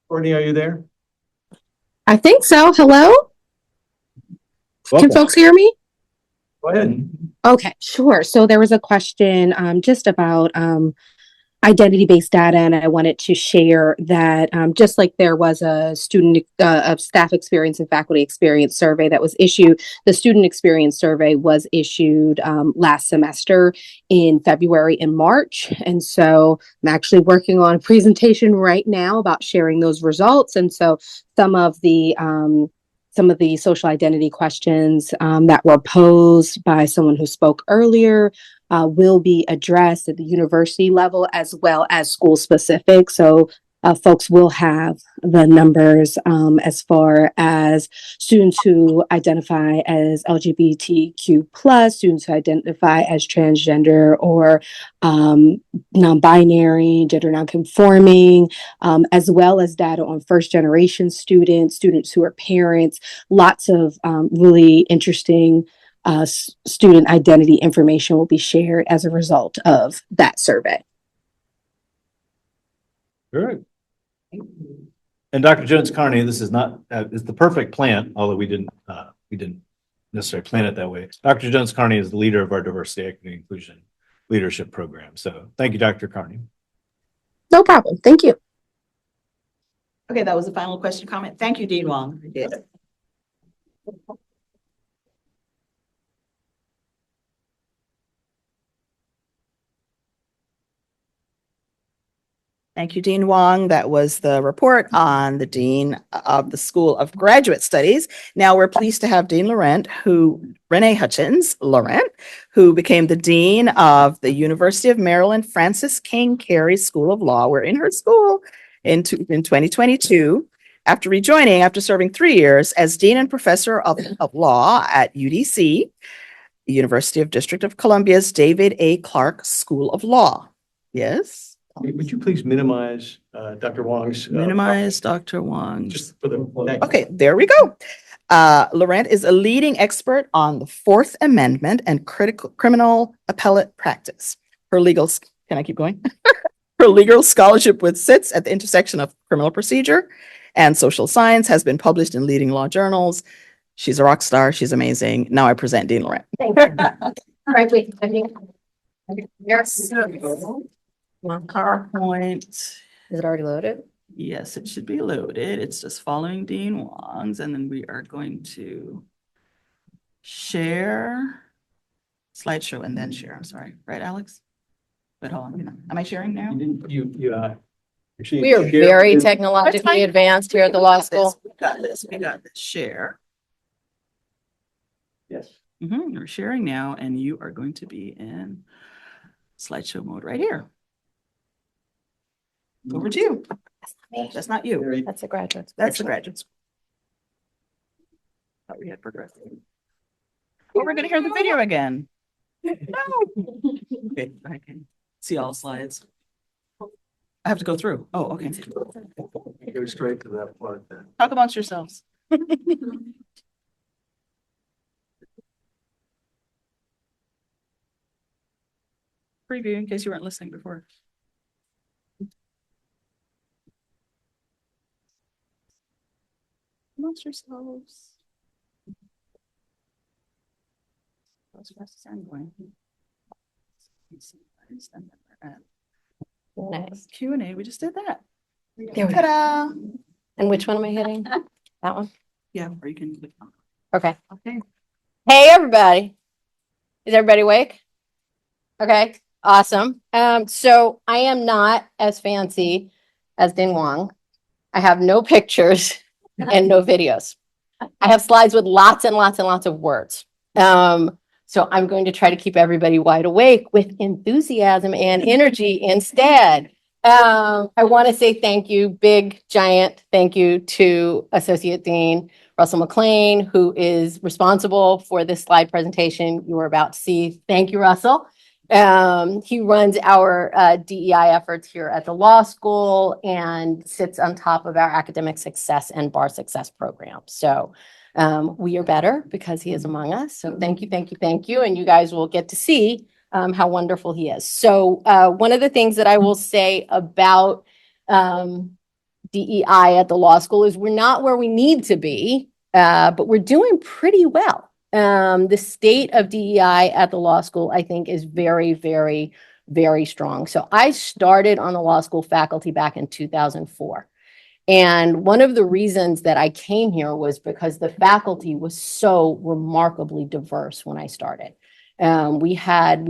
Courtney, are you there? I think so. Hello? Welcome. Can folks hear me? Go ahead. Okay, sure. So there was a question just about identity-based data, and I wanted to share that just like there was a staff experience and faculty experience survey that was issued, the student experience survey was issued last semester in February and March. And so I'm actually working on a presentation right now about sharing those results. And so some of the social identity questions that were posed by someone who spoke earlier will be addressed at the university level as well as school specific. So folks will have the numbers as far as students who identify as LGBTQ plus, students who identify as transgender or non-binary, gender non-conforming, as well as data on first generation students, students who are parents, lots of really interesting student identity information will be shared as a result of that survey. Good. And Dr. Jones Carney, this is not is the perfect plant, although we didn't necessarily plan it that way. Dr. Jones Carney is the leader of our diversity, equity, and inclusion leadership program. So thank you, Dr. Carney. No problem. Thank you. okay, that was the final question comment. Thank you, Dean Wong. I did it. Thank you, Dean Wong. That was the report on the Dean of the School of Graduate Studies. Now we're pleased to have Dean Renee Hutchins Laurent, who became the Dean of the University of Maryland Francis King Carey School of Law. We're in her school in 2022 after serving 3 years as Dean and Professor of Law at UDC, University of District of Columbia's David A. Clark School of Law. Yes? Would you please minimize Dr. Wong's? Minimize Dr. Wong's. Just for the. Okay, there we go. Laurent is a leading expert on the Fourth Amendment and criminal appellate practice. Her legal, can I keep going? Her legal scholarship sits at the intersection of criminal procedure and social science, has been published in leading law journals. She's a rock star. She's amazing. Now I present Dean Laurent. Thank you. All right, wait. Yes. PowerPoint. Is it already loaded? Yes, it should be loaded. It's just following Dean Wong's, and then we are going to share slideshow and then share. I'm sorry, right, Alex? But hold on, am I sharing now? We are very technologically advanced here at the law school. We got this. Share. Yes. We're sharing now, and you are going to be in slideshow mode right here. Over to you. That's not you. That's a graduate. That's the graduates. Thought we had progressed. Oh, we're gonna hear the video again. No. Okay, I can see all slides. I have to go through. Oh, okay. Go straight to that part then. Talk amongst yourselves. Preview in case you weren't listening before. Amongst yourselves. As fast as I'm going. Nice. Q&A, we just did that. There we go. Ta-da! And which one am I hitting? That one? Yeah, or you can click on. Okay. Okay. Hey, everybody. Is everybody awake? Okay, awesome. So I am not as fancy as Dean Wong. I have no pictures and no videos. I have slides with lots and lots and lots of words. So I'm going to try to keep everybody wide awake with enthusiasm and energy instead. I want to say thank you, big, giant thank you to Associate Dean Russell McLean, who is responsible for this slide presentation you are about to see. Thank you, Russell. He runs our DEI efforts here at the law school and sits on top of our academic success and bar success program. So we are better because he is among us. So thank you, thank you, thank you. And you guys will get to see how wonderful he is. So one of the things that I will say about DEI at the law school is we're not where we need to be, but we're doing pretty well. The state of DEI at the law school, I think, is very, very, very strong. So I started on the law school faculty back in 2004. And one of the reasons that I came here was because the faculty was so remarkably diverse when I started. We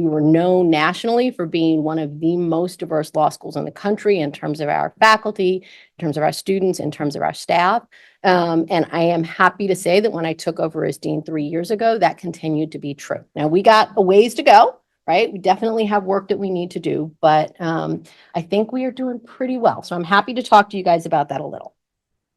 were known nationally for being one of the most diverse law schools in the country in terms of our faculty, in terms of our students, in terms of our staff. And I am happy to say that when I took over as dean 3 years ago, that continued to be true. Now, we got a ways to go, right? We definitely have work that we need to do, but I think we are doing pretty well. So I'm happy to talk to you guys about that a little.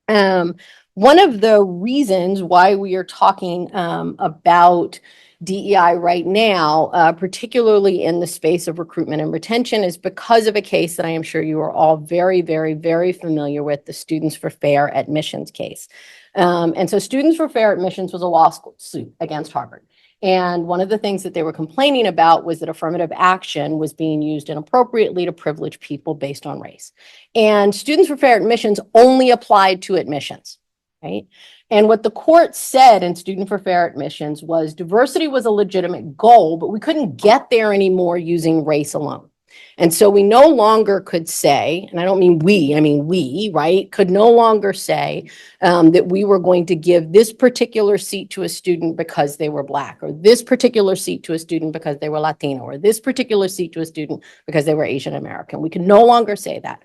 One of the reasons why we are talking about DEI right now, particularly in the space of recruitment and retention, is because of a case that I am sure you are all very, very, very familiar with, the Students for Fair Admissions case. And so Students for Fair Admissions was a law school suit against Harvard. And one of the things that they were complaining about was that affirmative action was being used inappropriately to privilege people based on race. And Students for Fair Admissions only applied to admissions, right? And what the court said in Student for Fair Admissions was diversity was a legitimate goal, but we couldn't get there anymore using race alone. And so we no longer could say, and I don't mean we, I mean we, right, could no longer say that we were going to give this particular seat to a student because they were Black, or this particular seat to a student because they were Latino, or this particular seat to a student because they were Asian American. We could no longer say that.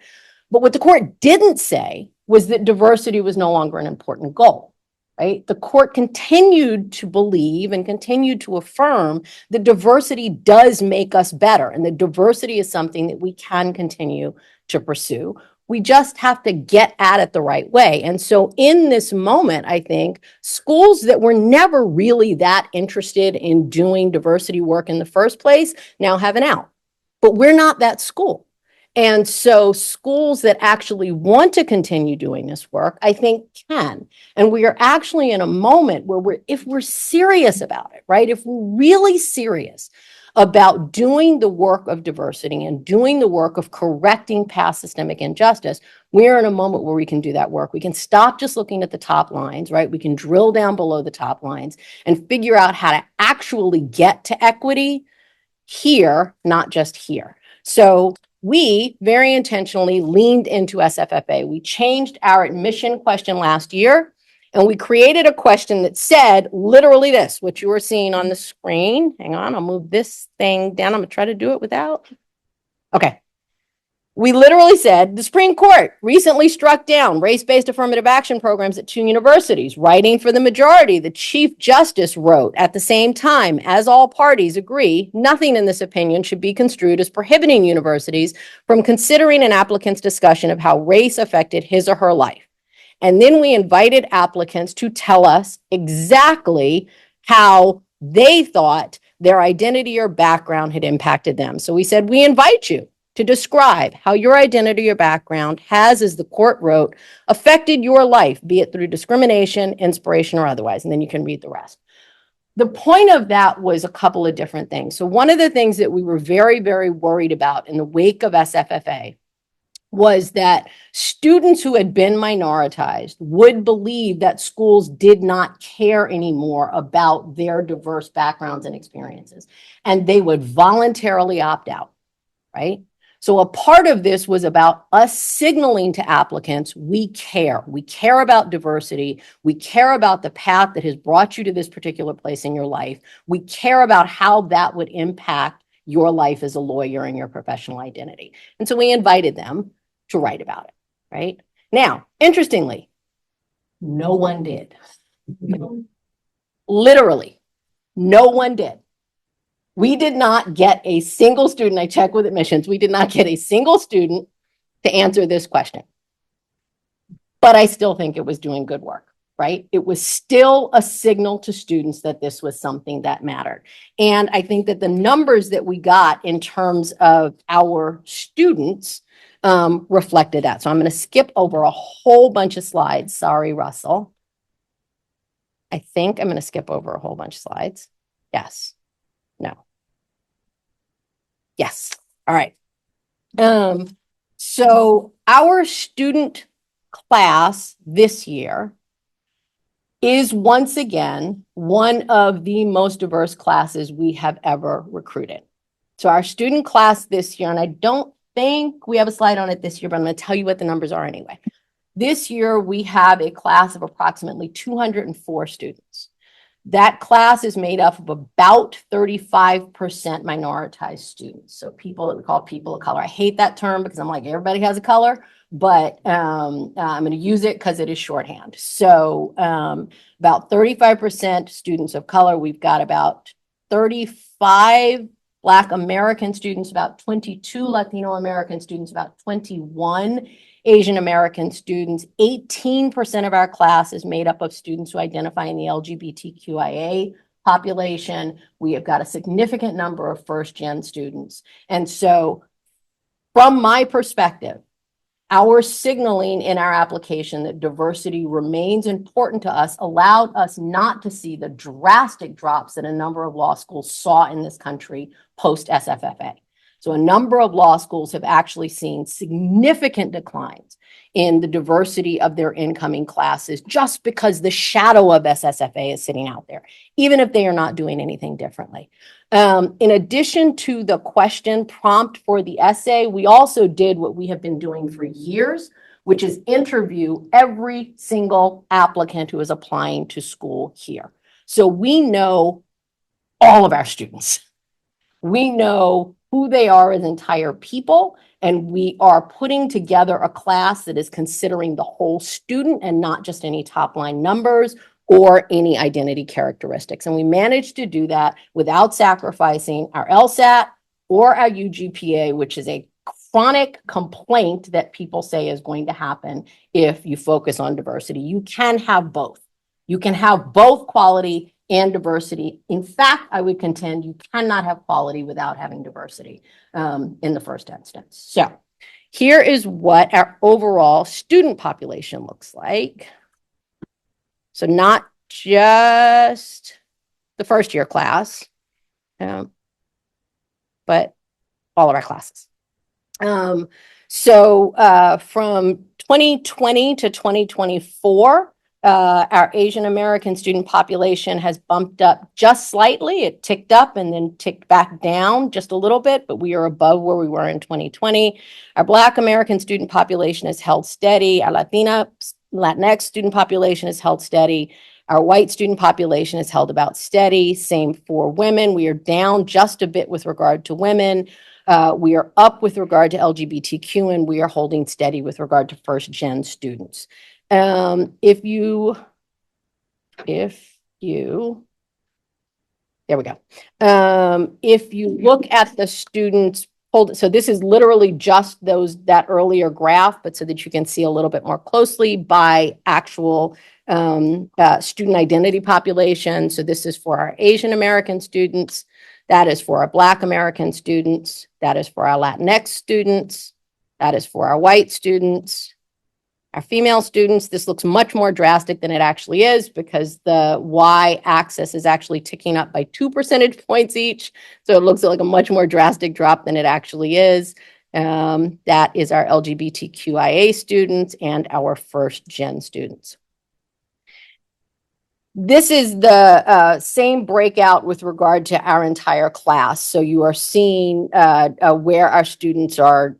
But what the court didn't say was that diversity was no longer an important goal. Right? The court continued to believe and continued to affirm that diversity does make us better, and that diversity is something that we can continue to pursue. We just have to get at it the right way. And so in this moment, I think schools that were never really that interested in doing diversity work in the first place now have an out. But we're not that school. And so schools that actually want to continue doing this work, I think can. And we are actually in a moment where if we're serious about it, right? If we're really serious about doing the work of diversity and doing the work of correcting past systemic injustice, we're in a moment where we can do that work. We can stop just looking at the top lines, right? We can drill down below the top lines and figure out how to actually get to equity here, not just here. So we very intentionally leaned into SFFA. We changed our admission question last year, and we created a question that said literally this, what you are seeing on the screen. Hang on, I'll move this thing down. I'm gonna try to do it without. Okay. We literally said the Supreme Court recently struck down race-based affirmative action programs at 2 universities. Writing for the majority, the Chief Justice wrote, at the same time, as all parties agree, nothing in this opinion should be construed as prohibiting universities from considering an applicant's discussion of how race affected his or her life. And then we invited applicants to tell us exactly how they thought their identity or background had impacted them. So we said, we invite you to describe how your identity or background has, as the court wrote, affected your life, be it through discrimination, inspiration, or otherwise. And then you can read the rest. The point of that was a couple of different things. So one of the things that we were very, very worried about in the wake of SFFA was that students who had been minoritized would believe that schools did not care anymore about their diverse backgrounds and experiences, and they would voluntarily opt out, right? So a part of this was about us signaling to applicants, we care. We care about diversity. We care about the path that has brought you to this particular place in your life. We care about how that would impact your life as a lawyer and your professional identity. And so we invited them to write about it, right? Now, interestingly, no one did. Literally, no one did. We did not get a single student. I checked with admissions. We did not get a single student to answer this question. But I still think it was doing good work, right? It was still a signal to students that this was something that mattered. And I think that the numbers that we got in terms of our students reflected that. So I'm going to skip over a whole bunch of slides. Sorry, Russell. I think I'm going to skip over a whole bunch of slides. Yes. No. Yes. All right. So our student class this year is once again one of the most diverse classes we have ever recruited. So our student class this year, and I don't think we have a slide on it this year, but I'm going to tell you what the numbers are anyway. This year, we have a class of approximately 204 students. That class is made up of about 35% minoritized students. So people that we call people of color. I hate that term because I'm like, everybody has a color, but I'm going to use it because it is shorthand. So about 35% students of color. We've got about 35 Black American students, about 22 Latino American students, about 21 Asian American students. 18% of our class is made up of students who identify in the LGBTQIA population. We have got a significant number of first-gen students. And so from my perspective, our signaling in our application that diversity remains important to us allowed us not to see the drastic drops that a number of law schools saw in this country post SFFA. So a number of law schools have actually seen significant declines in the diversity of their incoming classes just because the shadow of SSFA is sitting out there, even if they are not doing anything differently. In addition to the question prompt for the essay, we also did what we have been doing for years, which is interview every single applicant who is applying to school here. So we know all of our students. We know who they are as entire people, and we are putting together a class that is considering the whole student and not just any top line numbers or any identity characteristics. And we managed to do that without sacrificing our LSAT or our UGPA, which is a chronic complaint that people say is going to happen if you focus on diversity. You can have both. You can have both quality and diversity. In fact, I would contend you cannot have quality without having diversity in the first instance. So here is what our overall student population looks like. So not just the first year class, but all of our classes. So from 2020 to 2024, our Asian American student population has bumped up just slightly. It ticked up and then ticked back down just a little bit, but we are above where we were in 2020. Our Black American student population has held steady. Our Latinx student population has held steady. Our white student population has held about steady. Same for women. We are down just a bit with regard to women. We are up with regard to LGBTQ, and we are holding steady with regard to first-gen students. There we go. If you look at the students, so this is literally just that earlier graph, but so that you can see a little bit more closely by actual student identity population. So this is for our Asian American students. That is for our Black American students. That is for our Latinx students. That is for our white students. Our female students, this looks much more drastic than it actually is because the y-axis is actually ticking up by 2 percentage points each. So it looks like a much more drastic drop than it actually is. That is our LGBTQIA students and our first-gen students. This is the same breakout with regard to our entire class. So you are seeing where our students are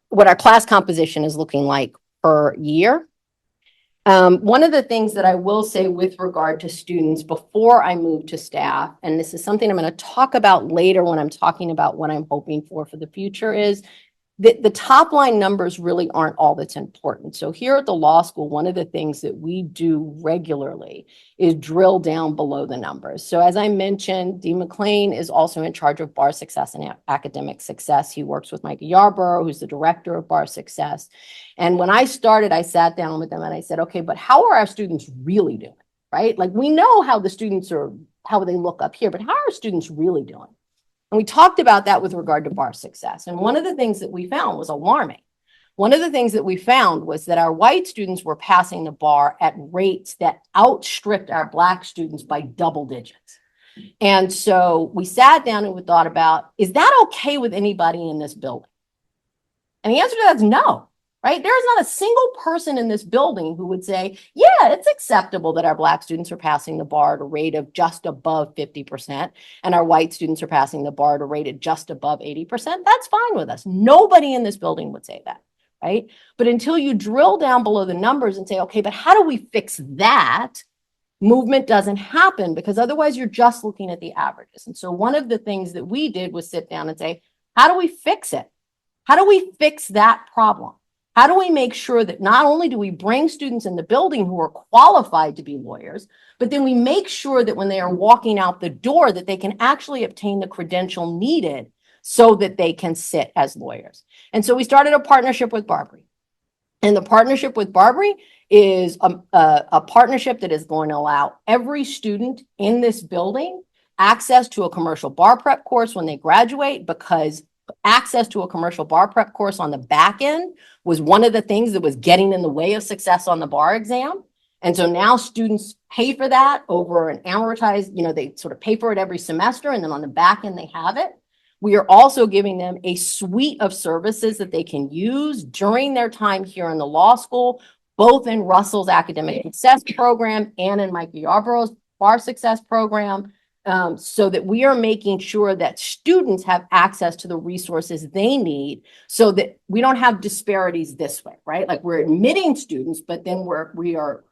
what our class composition is looking like per year. One of the things that I will say with regard to students before I move to staff, and this is something I'm going to talk about later when I'm talking about what I'm hoping for the future, is the top line numbers really aren't all that's important. So here at the law school, one of the things that we do regularly is drill down below the numbers. So as I mentioned, Dean McLean is also in charge of bar success and academic success. He works with Micah Yarborough, who's the director of bar success. And when I started, I sat down with them and I said, okay, but how are our students really doing, right? Like we know how the students are, how they look up here, but how are students really doing? And we talked about that with regard to bar success. And one of the things that we found was alarming. One of the things that we found was that our white students were passing the bar at rates that outstripped our Black students by double digits. And so we sat down and we thought about, is that okay with anybody in this building? And the answer to that is no. Right? There is not a single person in this building who would say, yeah, it's acceptable that our Black students are passing the bar at a rate of just above 50% and our white students are passing the bar at a rate of just above 80%. That's fine with us. Nobody in this building would say that, right? But until you drill down below the numbers and say, okay, but how do we fix that? Movement doesn't happen because otherwise you're just looking at the averages. And so one of the things that we did was sit down and say, how do we fix it? How do we fix that problem? How do we make sure that not only do we bring students in the building who are qualified to be lawyers, but then we make sure that when they are walking out the door that they can actually obtain the credential needed so that they can sit as lawyers. And so we started a partnership with Barbary. And the partnership with Barbary is a partnership that is going to allow every student in this building access to a commercial bar prep course when they graduate, because access to a commercial bar prep course on the back end was one of the things that was getting in the way of success on the bar exam. And so now students pay for that over an amortized, they sort of pay for it every semester, and then on the back end, they have it. We are also giving them a suite of services that they can use during their time here in the law school, both in Russell's academic success program and in Micah Yarborough's bar success program. So that we are making sure that students have access to the resources they need so that we don't have disparities this way, right? Like we're admitting students, but then we are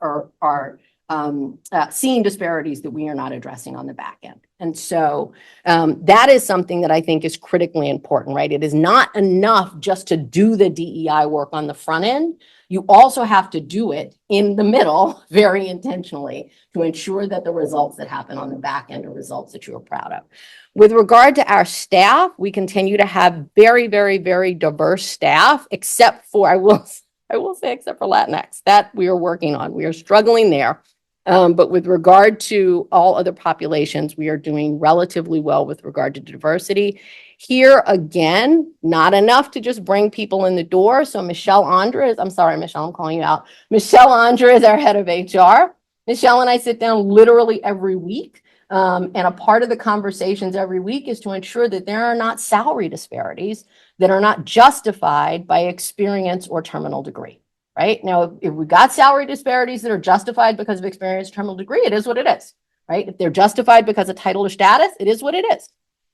seeing disparities that we are not addressing on the back end. And so that is something that I think is critically important, right? It is not enough just to do the DEI work on the front end. You also have to do it in the middle very intentionally to ensure that the results that happen on the back end are results that you are proud of. With regard to our staff, we continue to have very, very, very diverse staff, except for, I will say, except for Latinx. That we are working on. We are struggling there. But with regard to all other populations, we are doing relatively well with regard to diversity. Here again, not enough to just bring people in the door. So Michelle Andra I'm sorry, Michelle, I'm calling you out. Michelle Andra is our head of HR. Michelle and I sit down literally every week. And a part of the conversations every week is to ensure that there are not salary disparities that are not justified by experience or terminal degree. Right? Now, if we got salary disparities that are justified because of experience, terminal degree, it is what it is, right? If they're justified because of title or status, it is what it is.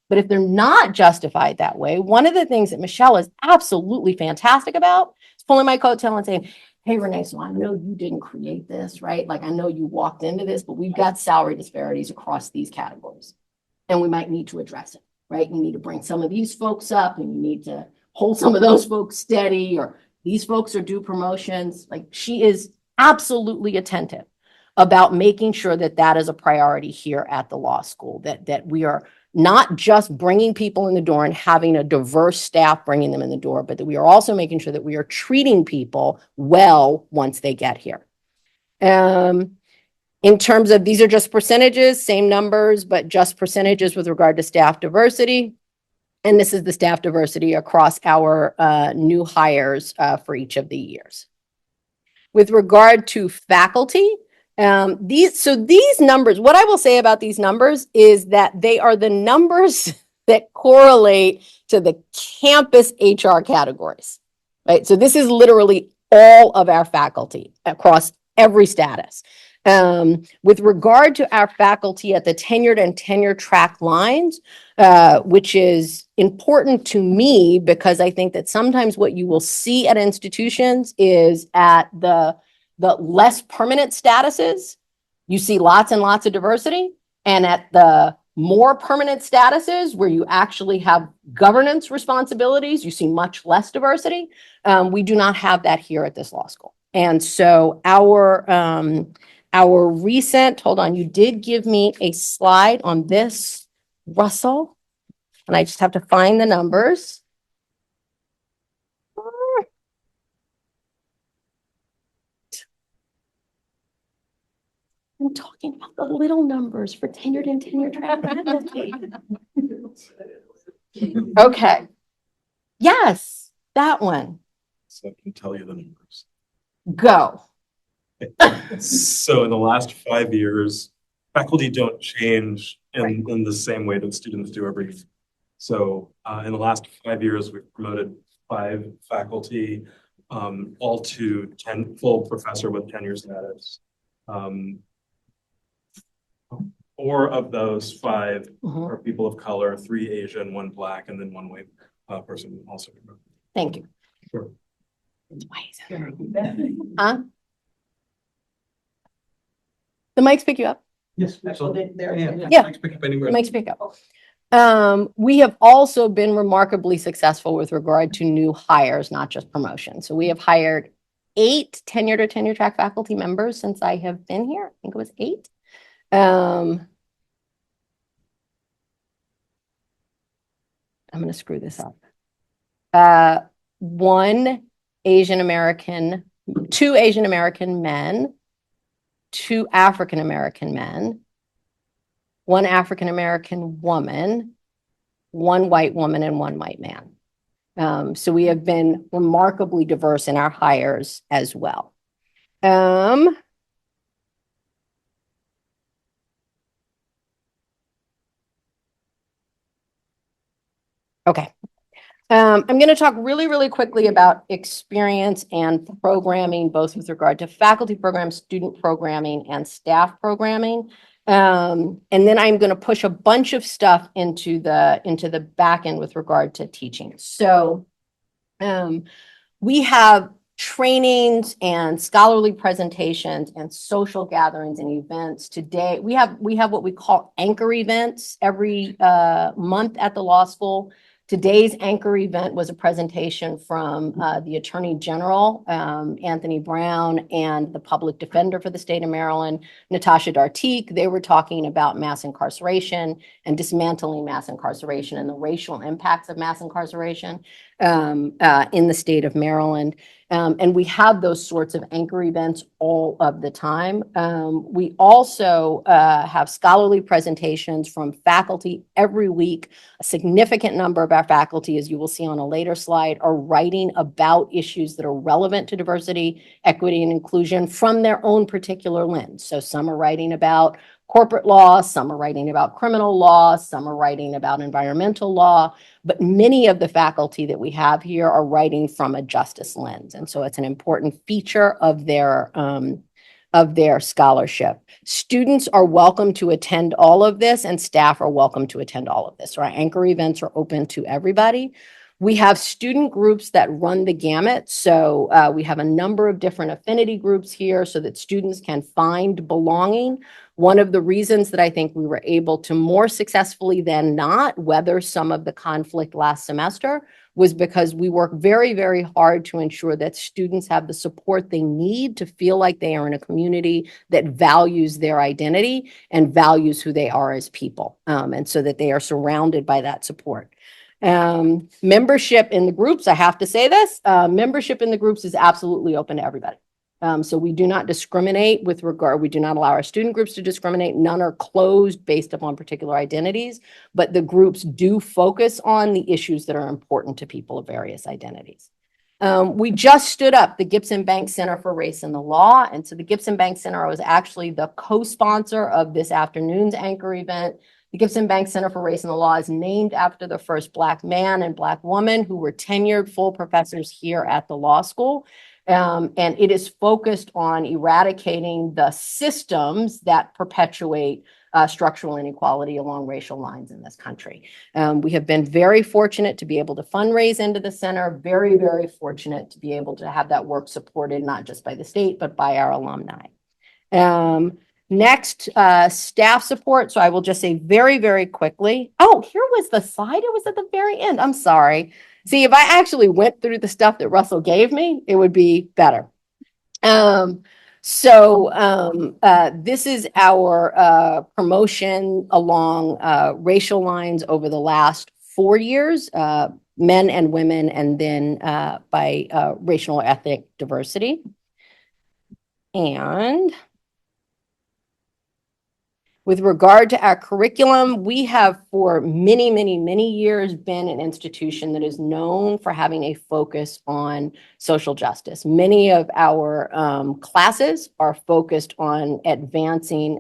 But if they're not justified that way, one of the things that Michelle is absolutely fantastic about is pulling my coattail and saying, hey, Renee, so I know you didn't create this, right? Like, I know you walked into this, but we've got salary disparities across these categories, and we might need to address it, right? You need to bring some of these folks up, and you need to hold some of those folks steady, or these folks are due promotions. Like, she is absolutely attentive about making sure that that is a priority here at the law school, that we are not just bringing people in the door and having a diverse staff bringing them in the door, but that we are also making sure that we are treating people well once they get here. In terms of, these are just percentages, same numbers, but just percentages with regard to staff diversity. And this is the staff diversity across our new hires for each of the years. With regard to faculty, these numbers, what I will say about these numbers is that they are the numbers that correlate to the campus HR categories, right? So this is literally all of our faculty across every status. With regard to our faculty at the tenured and tenure track lines, which is important to me because I think that sometimes what you will see at institutions is at the less permanent statuses, you see lots and lots of diversity, and at the more permanent statuses where you actually have governance responsibilities, you see much less diversity. We do not have that here at this law school. And so our recent, hold on, you did give me a slide on this, Russell, and I just have to find the numbers. I'm talking about the little numbers for tenured and tenure track faculty. Okay. Yes, that one. So I can tell you the numbers. Go. So in the last 5 years, faculty don't change in the same way that students do every year. So in the last 5 years, we've promoted 5 faculty, all to full professor with tenure status. 4 of those 5 are people of color, 3 Asian, 1 Black, and then 1 white person also. Thank you. Sure. Huh? The mics pick you up? Yes, absolutely. Yeah. The mics pick up. We have also been remarkably successful with regard to new hires, not just promotions. So we have hired 8 tenured or tenure track faculty members since I have been here. I think it was 8. I'm going to screw this up. 1 Asian American, 2 Asian American men, 2 African American men, 1 African American woman, 1 white woman, and 1 white man. So we have been remarkably diverse in our hires as well. Okay. I'm going to talk really, really quickly about experience and programming, both with regard to faculty programs, student programming, and staff programming. And then I'm going to push a bunch of stuff into the back end with regard to teaching. So we have trainings and scholarly presentations and social gatherings and events. Today, we have what we call anchor events every month at the law school. Today's anchor event was a presentation from the Attorney General, Anthony Brown, and the Public Defender for the state of Maryland, Natasha Dartique. They were talking about mass incarceration and dismantling mass incarceration and the racial impacts of mass incarceration in the state of Maryland. And we have those sorts of anchor events all of the time. We also have scholarly presentations from faculty every week. A significant number of our faculty, as you will see on a later slide, are writing about issues that are relevant to diversity, equity, and inclusion from their own particular lens. So some are writing about corporate law, some are writing about criminal law, some are writing about environmental law, but many of the faculty that we have here are writing from a justice lens. And so it's an important feature of their scholarship. Students are welcome to attend all of this, and staff are welcome to attend all of this. So our anchor events are open to everybody. We have student groups that run the gamut. So we have a number of different affinity groups here so that students can find belonging. One of the reasons that I think we were able to more successfully than not weather some of the conflict last semester was because we work very, very hard to ensure that students have the support they need to feel like they are in a community that values their identity and values who they are as people, and so that they are surrounded by that support. Membership in the groups, I have to say this, membership in the groups is absolutely open to everybody. So we do not discriminate with regard, we do not allow our student groups to discriminate. None are closed based upon particular identities, but the groups do focus on the issues that are important to people of various identities. We just stood up the Gibson Bank Center for Race and the Law. And so the Gibson Bank Center was actually the co-sponsor of this afternoon's anchor event. The Gibson Bank Center for Race and the Law is named after the first Black man and Black woman who were tenured full professors here at the law school. And it is focused on eradicating the systems that perpetuate structural inequality along racial lines in this country. We have been very fortunate to be able to fundraise into the center, very, very fortunate to be able to have that work supported not just by the state, but by our alumni. Next, staff support. So I will just say very, very quickly. Oh, here was the slide. It was at the very end. I'm sorry. See, if I actually went through the stuff that Russell gave me, it would be better. This is our promotion along racial lines over the last 4 years, men and women, and then by racial or ethnic diversity. And with regard to our curriculum, we have for many, many, many years been an institution that is known for having a focus on social justice. Many of our classes are focused on advancing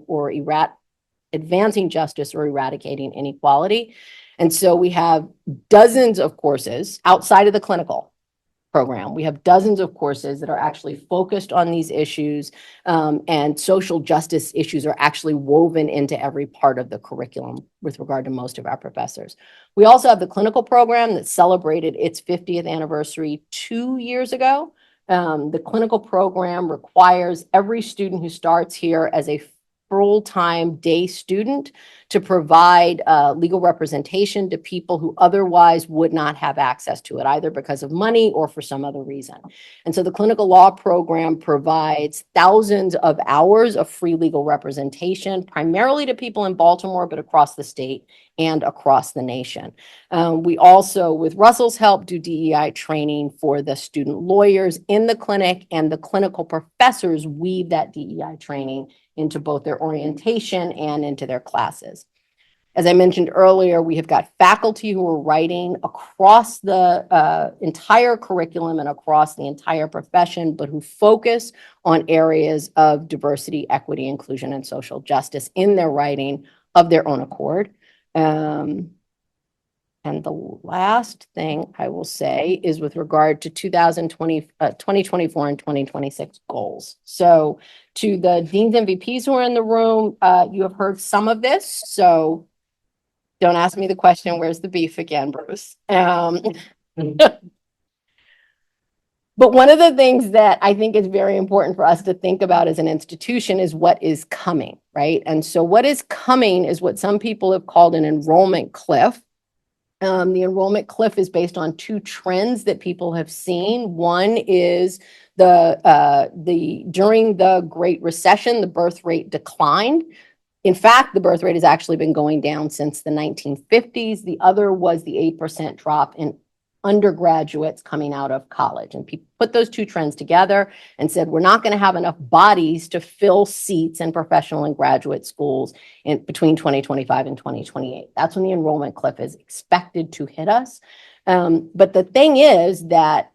justice or eradicating inequality. And so we have dozens of courses outside of the clinical program. We have dozens of courses that are actually focused on these issues, and social justice issues are actually woven into every part of the curriculum with regard to most of our professors. We also have the clinical program that celebrated its 50th anniversary 2 years ago. The clinical program requires every student who starts here as a full-time day student to provide legal representation to people who otherwise would not have access to it, either because of money or for some other reason. And so the clinical law program provides thousands of hours of free legal representation, primarily to people in Baltimore, but across the state and across the nation. We also, with Russell's help, do DEI training for the student lawyers in the clinic, and the clinical professors weave that DEI training into both their orientation and into their classes. As I mentioned earlier, we have got faculty who are writing across the entire curriculum and across the entire profession, but who focus on areas of diversity, equity, inclusion, and social justice in their writing of their own accord. And the last thing I will say is with regard to 2024 and 2026 goals. So to the deans and VPs who are in the room, you have heard some of this. So don't ask me the question, where's the beef again, Bruce? But one of the things that I think is very important for us to think about as an institution is what is coming, right? And so what is coming is what some people have called an enrollment cliff. The enrollment cliff is based on two trends that people have seen. One is during the Great Recession, the birth rate declined. In fact, the birth rate has actually been going down since the 1950s. The other was the 8% drop in undergraduates coming out of college. And people put those two trends together and said, we're not going to have enough bodies to fill seats in professional and graduate schools between 2025 and 2028. That's when the enrollment cliff is expected to hit us. But the thing is that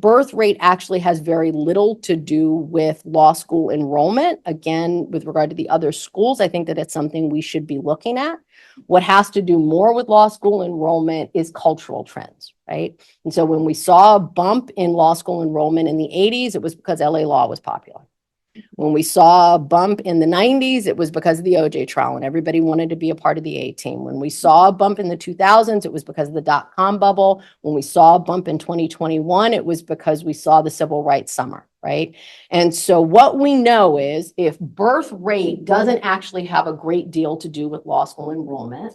birth rate actually has very little to do with law school enrollment. Again, with regard to the other schools, I think that it's something we should be looking at. What has to do more with law school enrollment is cultural trends, right? And so when we saw a bump in law school enrollment in the 80s, it was because LA law was popular. When we saw a bump in the 90s, it was because of the OJ trial and everybody wanted to be a part of the A team. When we saw a bump in the 2000s, it was because of the dot-com bubble. When we saw a bump in 2021, it was because we saw the civil rights summer, right? And so what we know is if birth rate doesn't actually have a great deal to do with law school enrollment,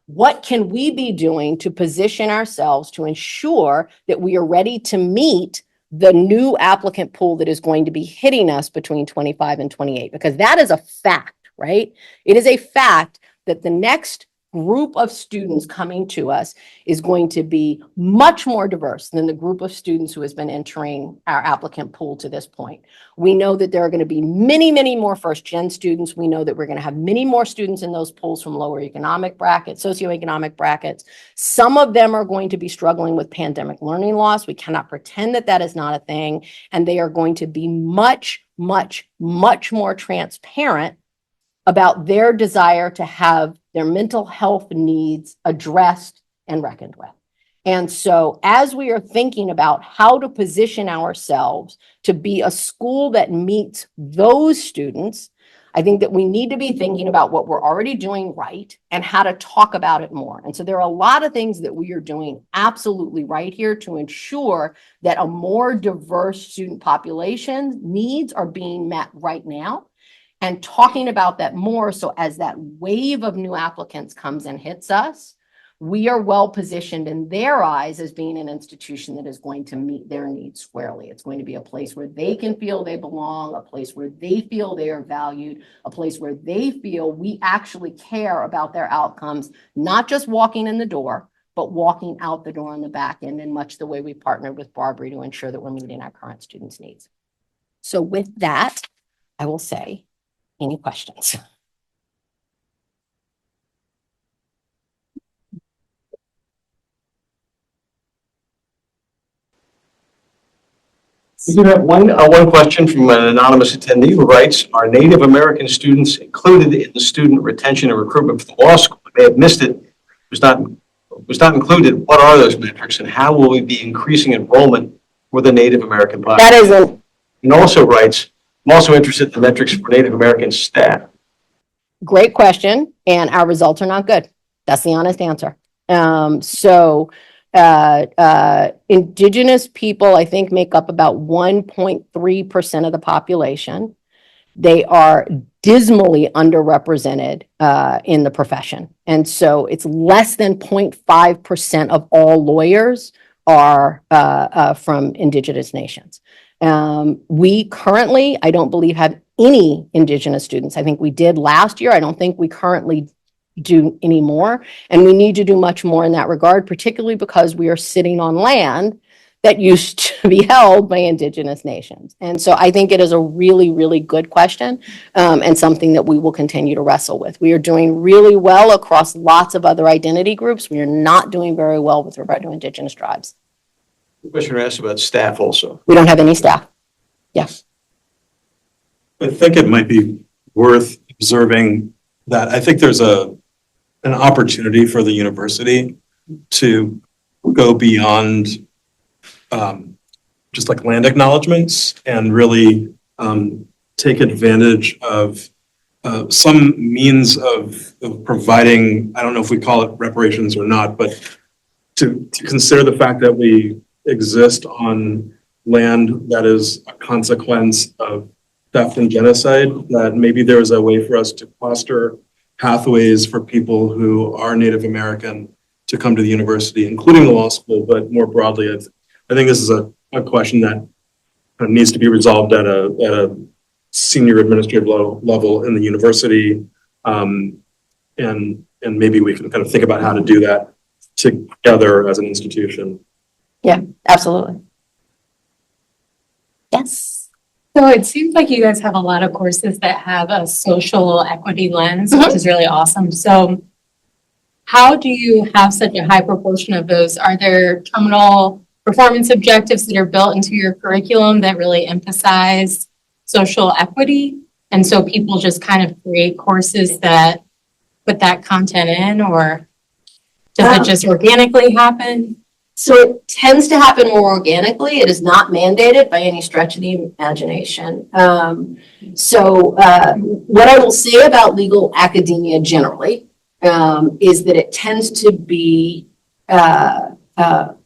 what can we be doing to position ourselves to ensure that we are ready to meet the new applicant pool that is going to be hitting us between 25 and 28, because that is a fact, right? It is a fact that the next group of students coming to us is going to be much more diverse than the group of students who has been entering our applicant pool to this point. We know that there are going to be many, many more first-gen students. We know that we're going to have many more students in those pools from lower economic brackets, socioeconomic brackets. Some of them are going to be struggling with pandemic learning loss. We cannot pretend that that is not a thing. And they are going to be much, much, much more transparent about their desire to have their mental health needs addressed and reckoned with. And so as we are thinking about how to position ourselves to be a school that meets those students, I think that we need to be thinking about what we're already doing right and how to talk about it more. And so there are a lot of things that we are doing absolutely right here to ensure that a more diverse student population needs are being met right now. and talking about that more. So as that wave of new applicants comes and hits us, we are well positioned in their eyes as being an institution that is going to meet their needs squarely. It's going to be a place where they can feel they belong, a place where they feel they are valued, a place where they feel we actually care about their outcomes, not just walking in the door, but walking out the door on the back end, in much the way we partnered with Barbary to ensure that we're meeting our current students' needs. So with that, I will say, any questions? We do have one question from an anonymous attendee who writes, are Native American students included in the student retention and recruitment for the law school? I may have missed it. Was not included. What are those metrics and how will we be increasing enrollment for the Native American population? That is a And also writes, I'm also interested in the metrics for Native American staff. great question, and our results are not good. That's the honest answer. Indigenous people, I think, make up about 1.3% of the population. They are dismally underrepresented in the profession. And so it's less than 0.5% of all lawyers are from Indigenous nations. We currently, I don't believe, have any Indigenous students. I think we did last year. I don't think we currently do anymore. And we need to do much more in that regard, particularly because we are sitting on land that used to be held by Indigenous nations. And so I think it is a really, really good question, and something that we will continue to wrestle with. We are doing really well across lots of other identity groups. We are not doing very well with regard to Indigenous tribes. The question asked about staff also. We don't have any staff. Yes. I think it might be worth observing that I think there's an opportunity for the university to go beyond just like land acknowledgements and really take advantage of some means of providing, I don't know if we call it reparations or not, but to consider the fact that we exist on land that is a consequence of theft and genocide, that maybe there's a way for us to foster pathways for people who are Native American to come to the university, including the law school, but more broadly, I think this is a question that needs to be resolved at a senior administrative level in the university. And maybe we can kind of think about how to do that together as an institution. Yeah, absolutely. Yes. So it seems like you guys have a lot of courses that have a social equity lens, which is really awesome. So how do you have such a high proportion of those? Are there terminal performance objectives that are built into your curriculum that really emphasize social equity? And so people just kind of create courses that put that content in, or does it just organically happen? So it tends to happen more organically. It is not mandated by any stretch of the imagination. What I will say about legal academia generally is that it tends to be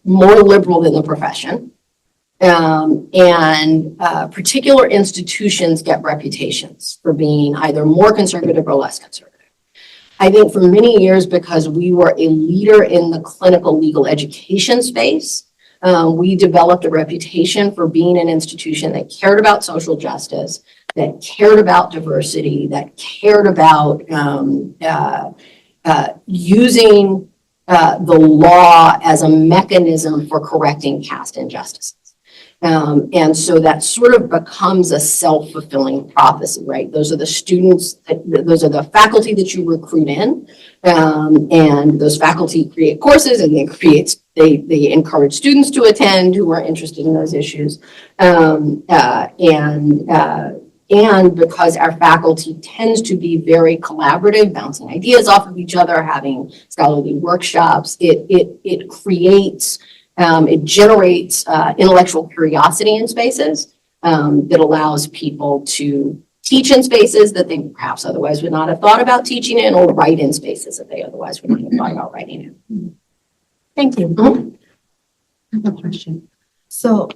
more liberal than the profession. Particular institutions get reputations for being either more conservative or less conservative. I think for many years, because we were a leader in the clinical legal education space, we developed a reputation for being an institution that cared about social justice, that cared about diversity, that cared about using the law as a mechanism for correcting caste injustices. And so that sort of becomes a self-fulfilling prophecy, right? Those are the students, those are the faculty that you recruit in, and those faculty create courses, and they encourage students to attend who are interested in those issues. And because our faculty tends to be very collaborative, bouncing ideas off of each other, having scholarly workshops, it creates it generates intellectual curiosity in spaces that allows people to teach in spaces that they perhaps otherwise would not have thought about teaching in, or write in spaces that they otherwise would not have thought about writing in. Thank you. I have a question. So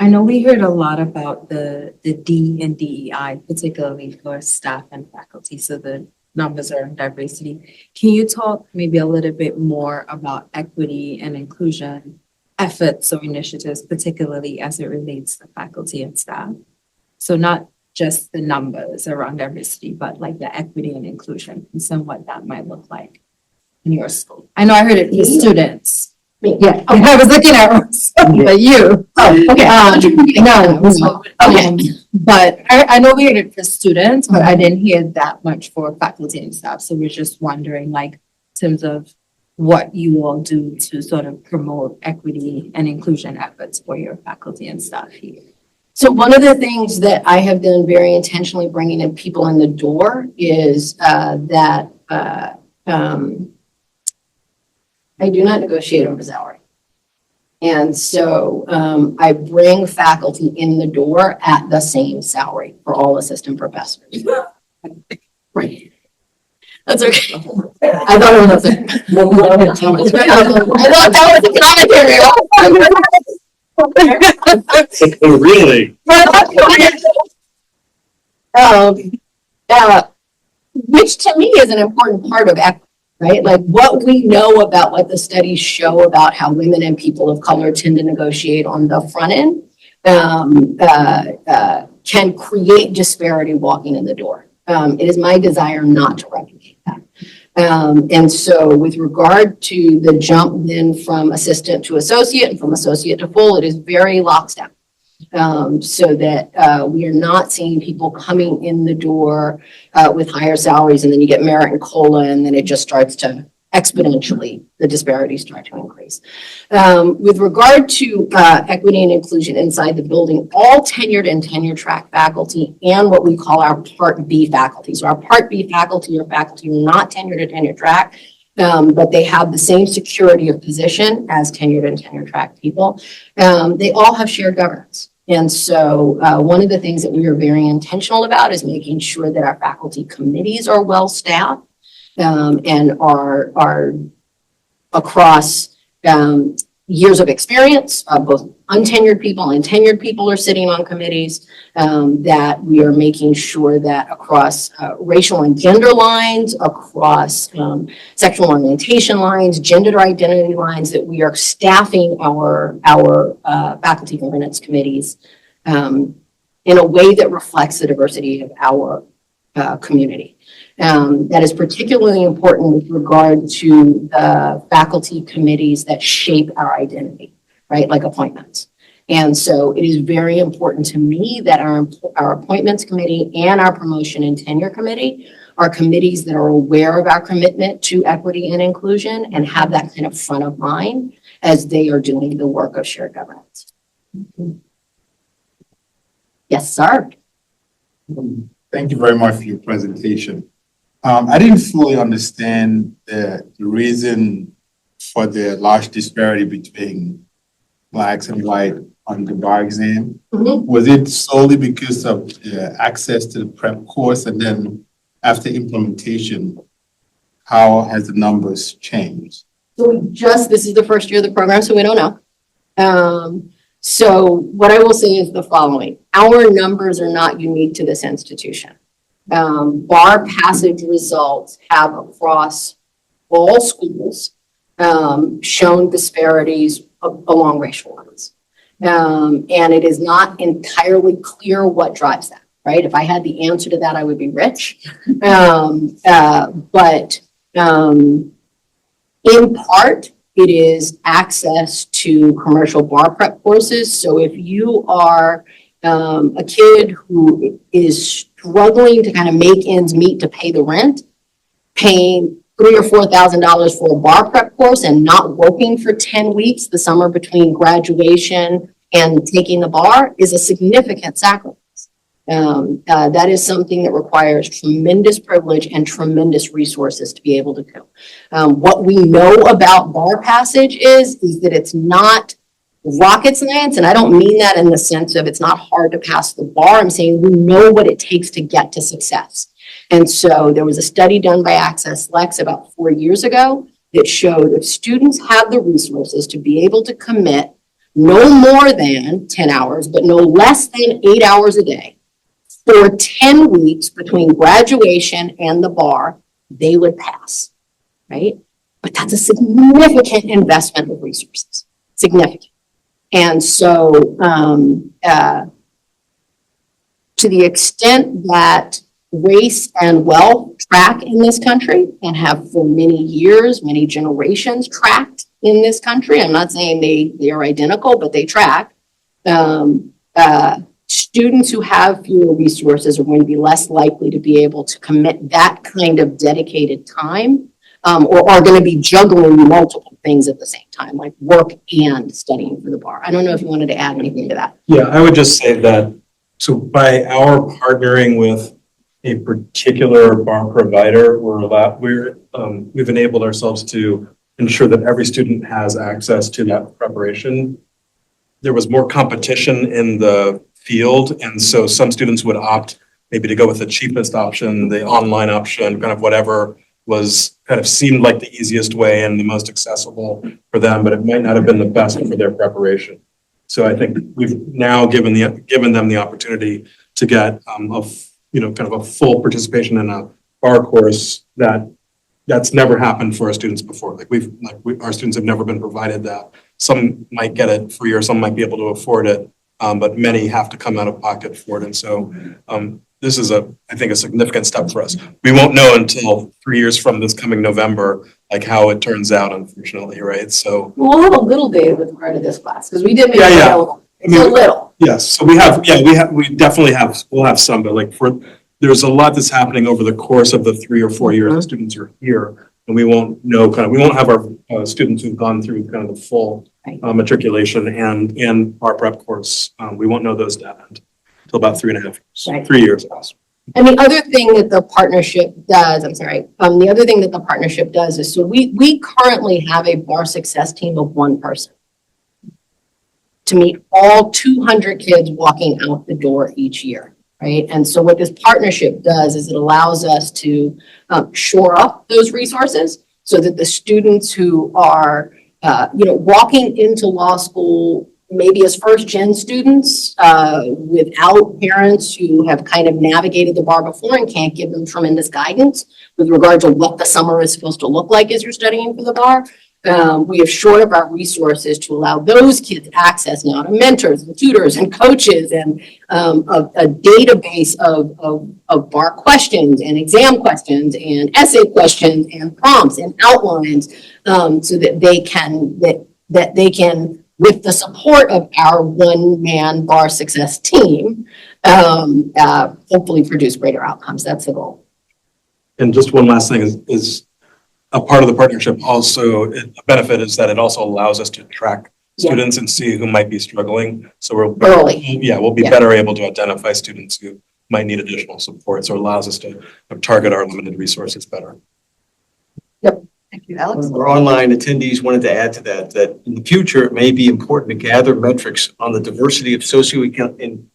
I know we heard a lot about the D and DEI, particularly for staff and faculty, so the numbers are in diversity. Can you talk maybe a little bit more about equity and inclusion efforts or initiatives, particularly as it relates to faculty and staff? So not just the numbers around diversity, but like the equity and inclusion and what that might look like in your school. I know I heard it for students. Yeah, I was looking at but you. Oh, okay. But I know we heard it for students, but I didn't hear that much for faculty and staff. So we're just wondering, like, in terms of what you all do to sort of promote equity and inclusion efforts for your faculty and staff here. So one of the things that I have done very intentionally bringing in people in the door is that I do not negotiate over salary. And so I bring faculty in the door at the same salary for all assistant professors. Right. That's okay. I thought it was I thought that was a commentary. Really? Which to me is an important part of equity. Right? Like what we know about what the studies show about how women and people of color tend to negotiate on the front end can create disparity walking in the door. It is my desire not to replicate that. And so with regard to the jump then from assistant to associate and from associate to full, it is very lockstep. So that we are not seeing people coming in the door with higher salaries, and then you get merit and COLA, and then it just starts to exponentially, the disparities start to increase. With regard to equity and inclusion inside the building, all tenured and tenure track faculty and what we call our Part B faculty. So our Part B faculty are faculty who are not tenured or tenure track, but they have the same security of position as tenured and tenure track people. They all have shared governance. And so one of the things that we are very intentional about is making sure that our faculty committees are well staffed and are across years of experience, both untenured people and tenured people are sitting on committees, that we are making sure that across racial and gender lines, across sexual orientation lines, gender identity lines, that we are staffing our faculty governance committees in a way that reflects the diversity of our community. That is particularly important with regard to the faculty committees that shape our identity, right? Like appointments. And so it is very important to me that our appointments committee and our promotion and tenure committee are committees that are aware of our commitment to equity and inclusion and have that kind of front of mind as they are doing the work of shared governance. Yes, sir. Thank you very much for your presentation. I didn't fully understand the reason for the large disparity between blacks and white on the bar exam. Mm-hmm. Was it solely because of access to the prep course, and then after implementation, how has the numbers changed? So this is the first year of the program, so we don't know. So what I will say is the following. Our numbers are not unique to this institution. Bar passage results have across all schools shown disparities along racial lines. And it is not entirely clear what drives that, right? If I had the answer to that, I would be rich. But in part, it is access to commercial bar prep courses. So if you are a kid who is struggling to kind of make ends meet to pay the rent, paying $3,000 or $4,000 for a bar prep course and not working for 10 weeks the summer between graduation and taking the bar is a significant sacrifice. That is something that requires tremendous privilege and tremendous resources to be able to do. What we know about bar passage is that it's not rocket science, and I don't mean that in the sense of it's not hard to pass the bar. I'm saying we know what it takes to get to success. And so there was a study done by Access Lex about 4 years ago that showed if students have the resources to be able to commit no more than 10 hours, but no less than 8 hours a day for 10 weeks between graduation and the bar, they would pass, right? But that's a significant investment of resources, significant. And so to the extent that race and wealth track in this country and have for many years, many generations tracked in this country, I'm not saying they are identical, but they track. Students who have fewer resources are going to be less likely to be able to commit that kind of dedicated time, or are going to be juggling multiple things at the same time, like work and studying for the bar. I don't know if you wanted to add anything to that. Yeah, I would just say that, so by our partnering with a particular bar provider, we've enabled ourselves to ensure that every student has access to that preparation. There was more competition in the field, and so some students would opt maybe to go with the cheapest option, the online option, kind of whatever was kind of seemed like the easiest way and the most accessible for them, but it might not have been the best for their preparation. So I think we've now given them the opportunity to get kind of a full participation in a bar course that's never happened for our students before. Our students have never been provided that. Some might get it free or some might be able to afford it, but many have to come out of pocket for it. And so this is I think a significant step for us. We won't know until 3 years from this coming November, like how it turns out, unfortunately, right? So We'll have a little data with regard to this class because we did make it Yeah. available. So little. Yes, so we definitely we'll have some, but there's a lot that's happening over the course of the 3 or 4 years the students are here. And we won't know we won't have our students who've gone through kind of the full matriculation and our prep course. We won't know those data until about 3.5 years, Right. 3 years. And the other thing that the partnership does, the other thing that the partnership does is, so we currently have a bar success team of one person to meet all 200 kids walking out the door each year, right? And so what this partnership does is it allows us to shore up those resources so that the students who are, walking into law school maybe as first-gen students without parents who have kind of navigated the bar before and can't give them tremendous guidance with regard to what the summer is supposed to look like as you're studying for the bar. We have shored up our resources to allow those kids access now to mentors and tutors and coaches and a database of bar questions and exam questions and essay questions and prompts and outlines so that they can, with the support of our one-man bar success team, hopefully produce greater outcomes. That's the goal. And just one last thing is a part of the partnership also, a benefit is that it also allows us to track students and see who might be struggling. So we'll be better able to identify students who might need additional support. So it allows us to target our limited resources better. Yep. Thank you, Alex. Our online attendees wanted to add to that in the future, it may be important to gather metrics on the diversity of socioeconomic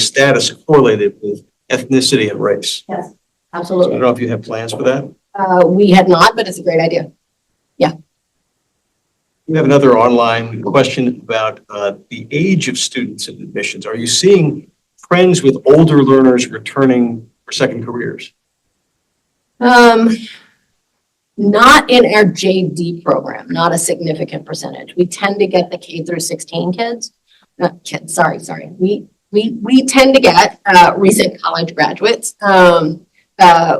status correlated with ethnicity and race. Yes, So absolutely. I don't know if you have plans for that. We had not, but it's a great idea. We have another online question about the age of students and admissions. Are you seeing trends with older learners returning for second careers? Not in our JD program, not a significant percentage. We tend to get the K through 16 kids. Sorry. We tend to get recent college graduates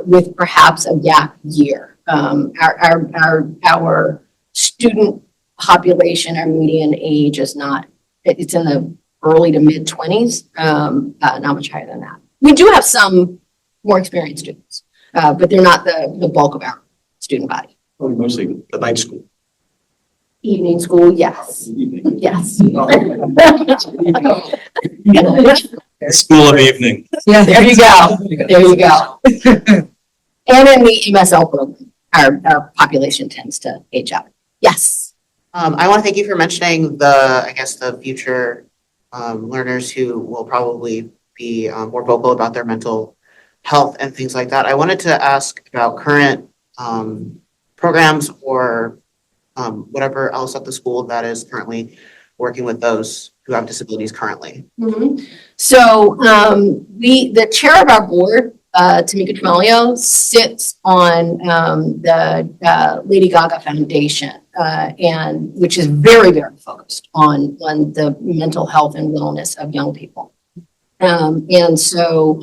with perhaps a gap year. Our student population, our median age is not, it's in the early to mid 20s, not much higher than that. We do have some more experienced students, but they're not the bulk of our student body. Probably mostly the night school. Evening school, yes. Yes. School of evening. Yeah, there you go. There you go. And in the MSL program, our population tends to age up. Yes. I want to thank you for mentioning the future learners who will probably be more vocal about their mental health and things like that. I wanted to ask about current programs or whatever else at the school that is currently working with those who have disabilities currently. So the chair of our board, Tamika Tremelio, sits on the Lady Gaga Foundation, and which is very, very focused on the mental health and wellness of young people. And so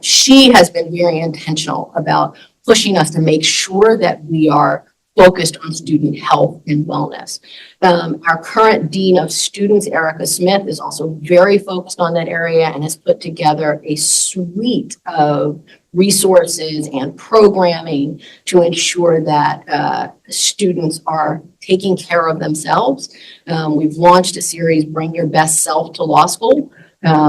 she has been very intentional about pushing us to make sure that we are focused on student health and wellness. Our current Dean of Students, Erica Smith, is also very focused on that area and has put together a suite of resources and programming to ensure that students are taking care of themselves. We've launched a series, Bring Your Best Self to Law School,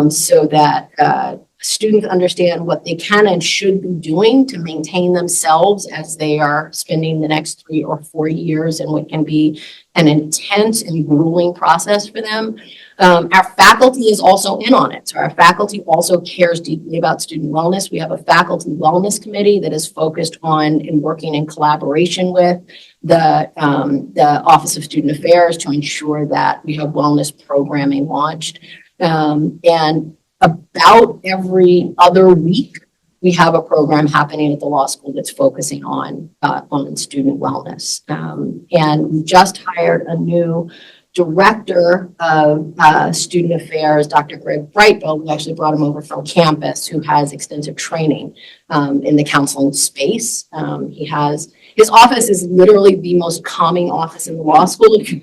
so that students understand what they can and should be doing to maintain themselves as they are spending the next 3 or 4 years in what can be an intense and grueling process for them. Our faculty is also in on it. So our faculty also cares deeply about student wellness. We have a faculty wellness committee that is focused on and working in collaboration with the Office of Student Affairs to ensure that we have wellness programming launched. And about every other week, we have a program happening at the law school that's focusing on student wellness. And we just hired a new director of student affairs, Dr. Greg Brightbill. We actually brought him over from campus, who has extensive training in the counseling space. His office is literally the most calming office in the law school. If you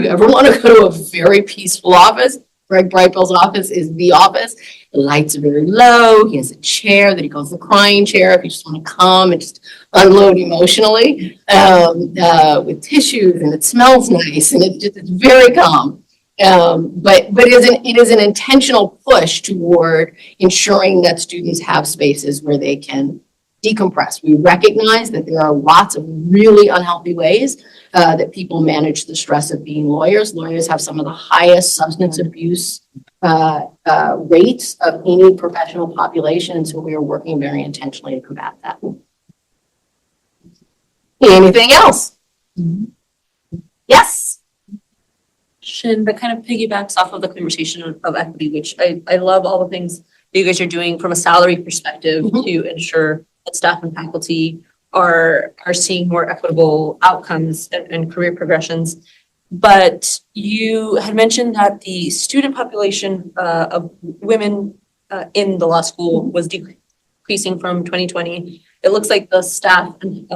ever want to go to a very peaceful office, Greg Brightbill's office is the office. The lights are very low. He has a chair that he calls the crying chair if you just want to come and just unload emotionally, with tissues, and it smells nice, and it's very calm. But it is an intentional push toward ensuring that students have spaces where they can decompress. We recognize that there are lots of really unhealthy ways that people manage the stress of being lawyers. Lawyers have some of the highest substance abuse rates of any professional population, and so we are working very intentionally to combat that. Anything else? Yes. That kind of piggybacks off of the conversation of equity, which I love all the things that you guys are doing from a salary perspective to ensure that staff and faculty are seeing more equitable outcomes and career progressions. But you had mentioned that the student population of women in the law school was decreasing from 2020. It looks like the staff and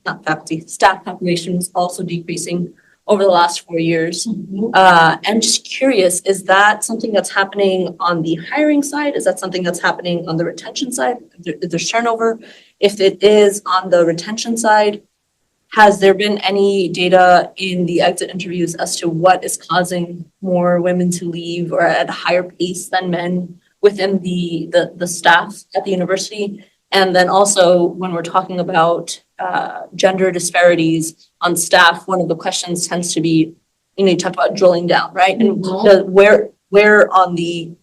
not faculty, staff population was also decreasing over the last 4 years. I'm just curious, is that something that's happening on the hiring side? Is that something that's happening on the retention side? Is there turnover? If it is on the retention side, has there been any data in the exit interviews as to what is causing more women to leave or at a higher pace than men within the staff at the university? And then also when we're talking about gender disparities on staff, one of the questions tends to be, you talked about drilling down, right? And where on the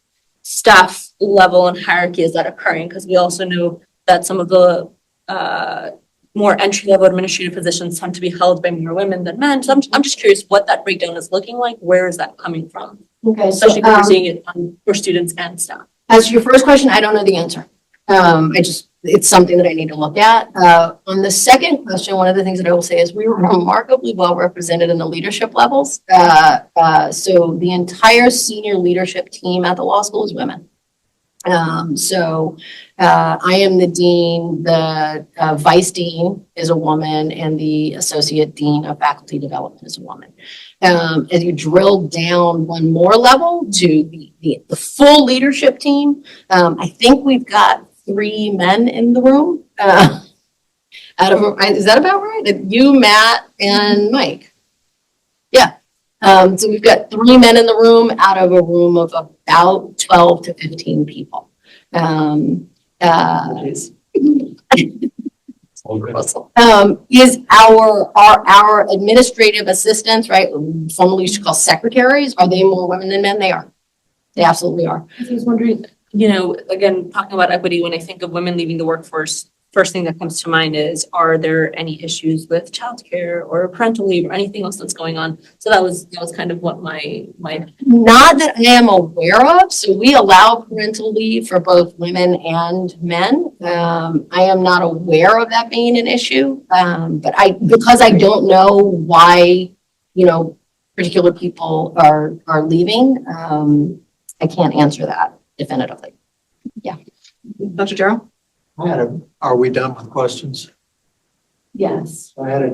staff level and hierarchy is that occurring? Because we also know that some of the more entry-level administrative positions tend to be held by more women than men. So I'm just curious what that breakdown is looking like. Where is that coming from? Okay, especially when we're seeing it for students and staff. As to your first question, I don't know the answer. It's something that I need to look at. On the second question, one of the things that I will say is we were remarkably well represented in the leadership levels. So the entire senior leadership team at the law school is women. I am the dean, the vice dean is a woman, and the associate dean of faculty development is a woman. As you drill down one more level to the full leadership team, I think we've got 3 men in the room. Is that about right? You, Matt, and Mike. Yeah. So we've got 3 men in the room out of a room of about 12 to 15 people. Is our administrative assistants, right, formerly used to call secretaries, are they more women than men? They are. They absolutely are. I was wondering, again, talking about equity, when I think of women leaving the workforce, first thing that comes to mind is, are there any issues with childcare or parental leave or anything else that's going on? So that was kind of what my Not that I am aware of. So we allow parental leave for both women and men. I am not aware of that being an issue. But because I don't know why, particular people are leaving, I can't answer that definitively. Yeah. Dr. Jarrell? Are we done with questions? Yes. I had a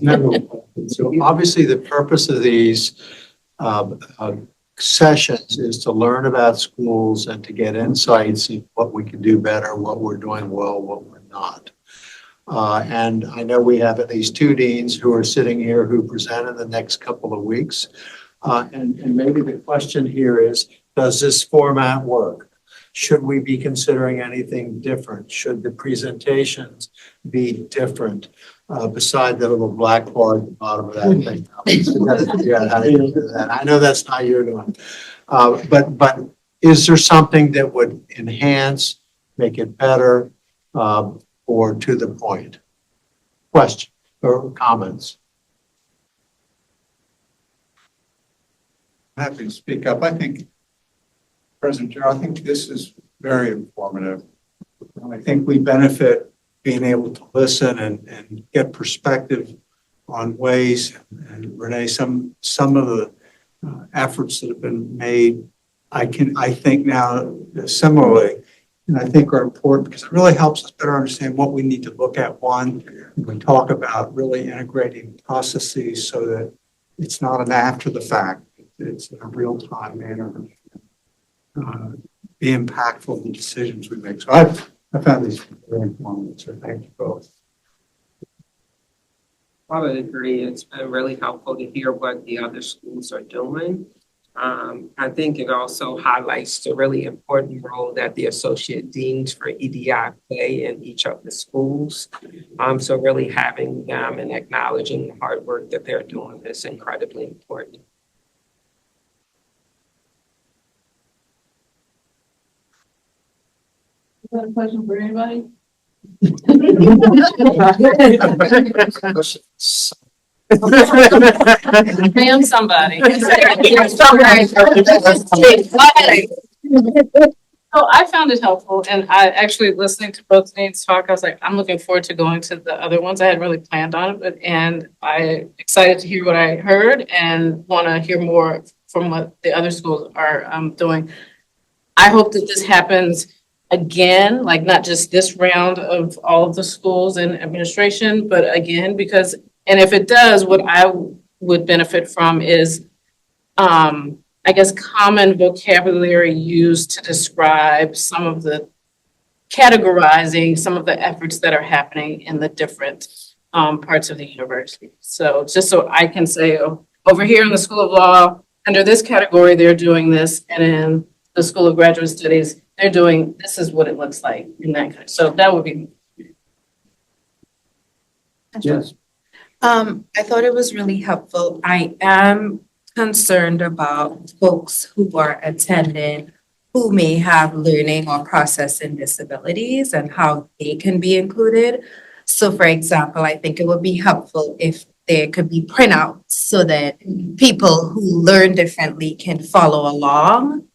number of questions. So obviously the purpose of these sessions is to learn about schools and to get insights in what we can do better, what we're doing well, what we're not. And I know we have at least two deans who are sitting here who present in the next couple of weeks. And maybe the question here is, does this format work? Should we be considering anything different? Should the presentations be different? Beside the little black bar at the bottom of that thing. I know that's not your doing. But is there something that would enhance, make it better, or to the point? Question or comments? I'm happy to speak up. I think, President Jarrell, I think this is very informative. I think we benefit being able to listen and get perspective on ways, and Renee, some of the efforts that have been made, I think now similarly, and I think are important because it really helps us better understand what we need to look at. One, we talk about really integrating processes so that it's not an after the fact, it's in a real time manner. Be impactful in the decisions we make. So I found these very informative. So thank you both. I would agree. It's been really helpful to hear what the other schools are doing. I think it also highlights the really important role that the associate deans for EDI play in each of the schools. So really having them and acknowledging the hard work that they're doing is incredibly important. Is that a question for anybody? I am somebody. So I found it helpful, and I actually listening to both Nate's talk, I was like, I'm looking forward to going to the other ones. I hadn't really planned on it, but and I excited to hear what I heard and want to hear more from what the other schools are doing. I hope that this happens again, like not just this round of all of the schools and administration, but again, because, and if it does, what I would benefit from is, I guess, common vocabulary used to describe some of the categorizing some of the efforts that are happening in the different parts of the university. So just so I can say, oh, over here in the School of Law, under this category, they're doing this, and in the School of Graduate Studies, they're doing, this is what it looks like in that kind. So that would be. Yes. I thought it was really helpful. I am concerned about folks who are attending who may have learning or processing disabilities and how they can be included. So for example, I think it would be helpful if there could be printouts so that people who learn differently can follow along.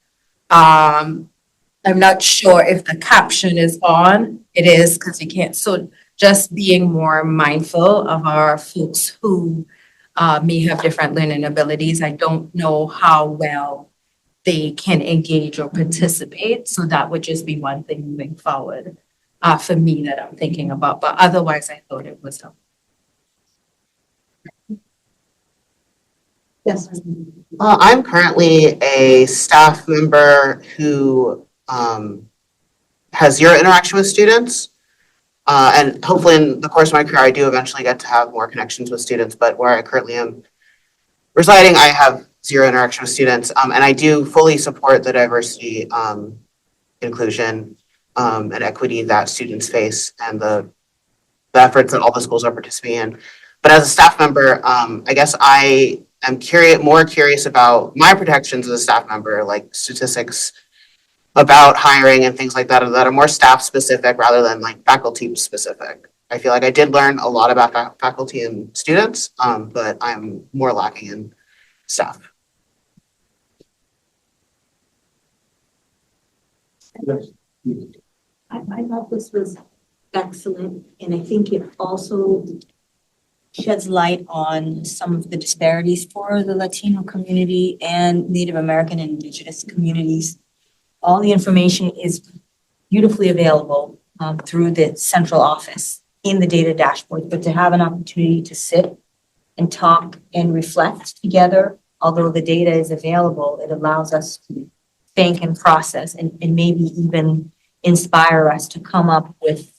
I'm not sure if the caption is on. It is because you can't. So just being more mindful of our folks who may have different learning abilities. I don't know how well they can engage or participate. So that would just be one thing moving forward for me that I'm thinking about. But otherwise, I thought it was helpful. Yes. I'm currently a staff member who has zero interaction with students. And hopefully in the course of my career, I do eventually get to have more connections with students, but where I currently am residing, I have zero interaction with students. And I do fully support the diversity, inclusion, and equity that students face and the efforts that all the schools are participating in. But as a staff member, I guess I am more curious about my protections as a staff member, like statistics about hiring and things like that are more staff specific rather than like faculty specific. I feel like I did learn a lot about faculty and students, but I'm more lacking in staff. I thought this was excellent, and I think it also sheds light on some of the disparities for the Latino community and Native American and Indigenous communities. All the information is beautifully available through the central office in the data dashboard, but to have an opportunity to sit and talk and reflect together, although the data is available, it allows us to think and process and maybe even inspire us to come up with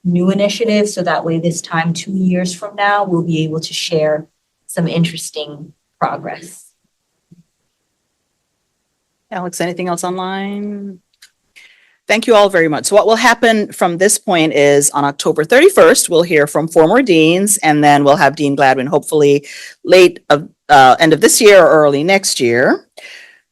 new initiatives. So that way this time, 2 years from now, we'll be able to share some interesting progress. Alex, anything else online? Thank you all very much. So what will happen from this point is on October 31st, we'll hear from former deans, and then we'll have Dean Gladwin hopefully end of this year or early next year.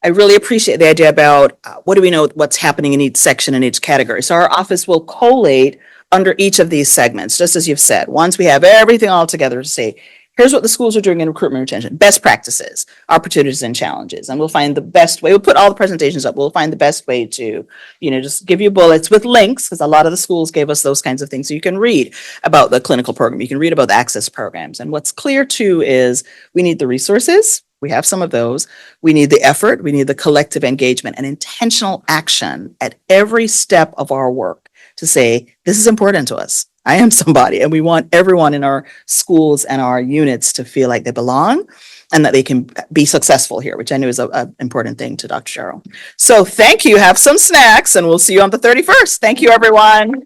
I really appreciate the idea about what do we know what's happening in each section in each category. So our office will collate under each of these segments, just as you've said. Once we have everything all together to say, here's what the schools are doing in recruitment and retention, best practices, opportunities and challenges. And we'll find the best way, we'll put all the presentations up. We'll find the best way to, just give you bullets with links, because a lot of the schools gave us those kinds of things. So you can read about the clinical program. You can read about the access programs. And what's clear too is we need the resources. We have some of those. We need the effort. We need the collective engagement and intentional action at every step of our work to say, this is important to us. I am somebody, and we want everyone in our schools and our units to feel like they belong and that they can be successful here, which I know is an important thing to Dr. Cheryl. So thank you. Have some snacks, and we'll see you on the 31st. Thank you, everyone.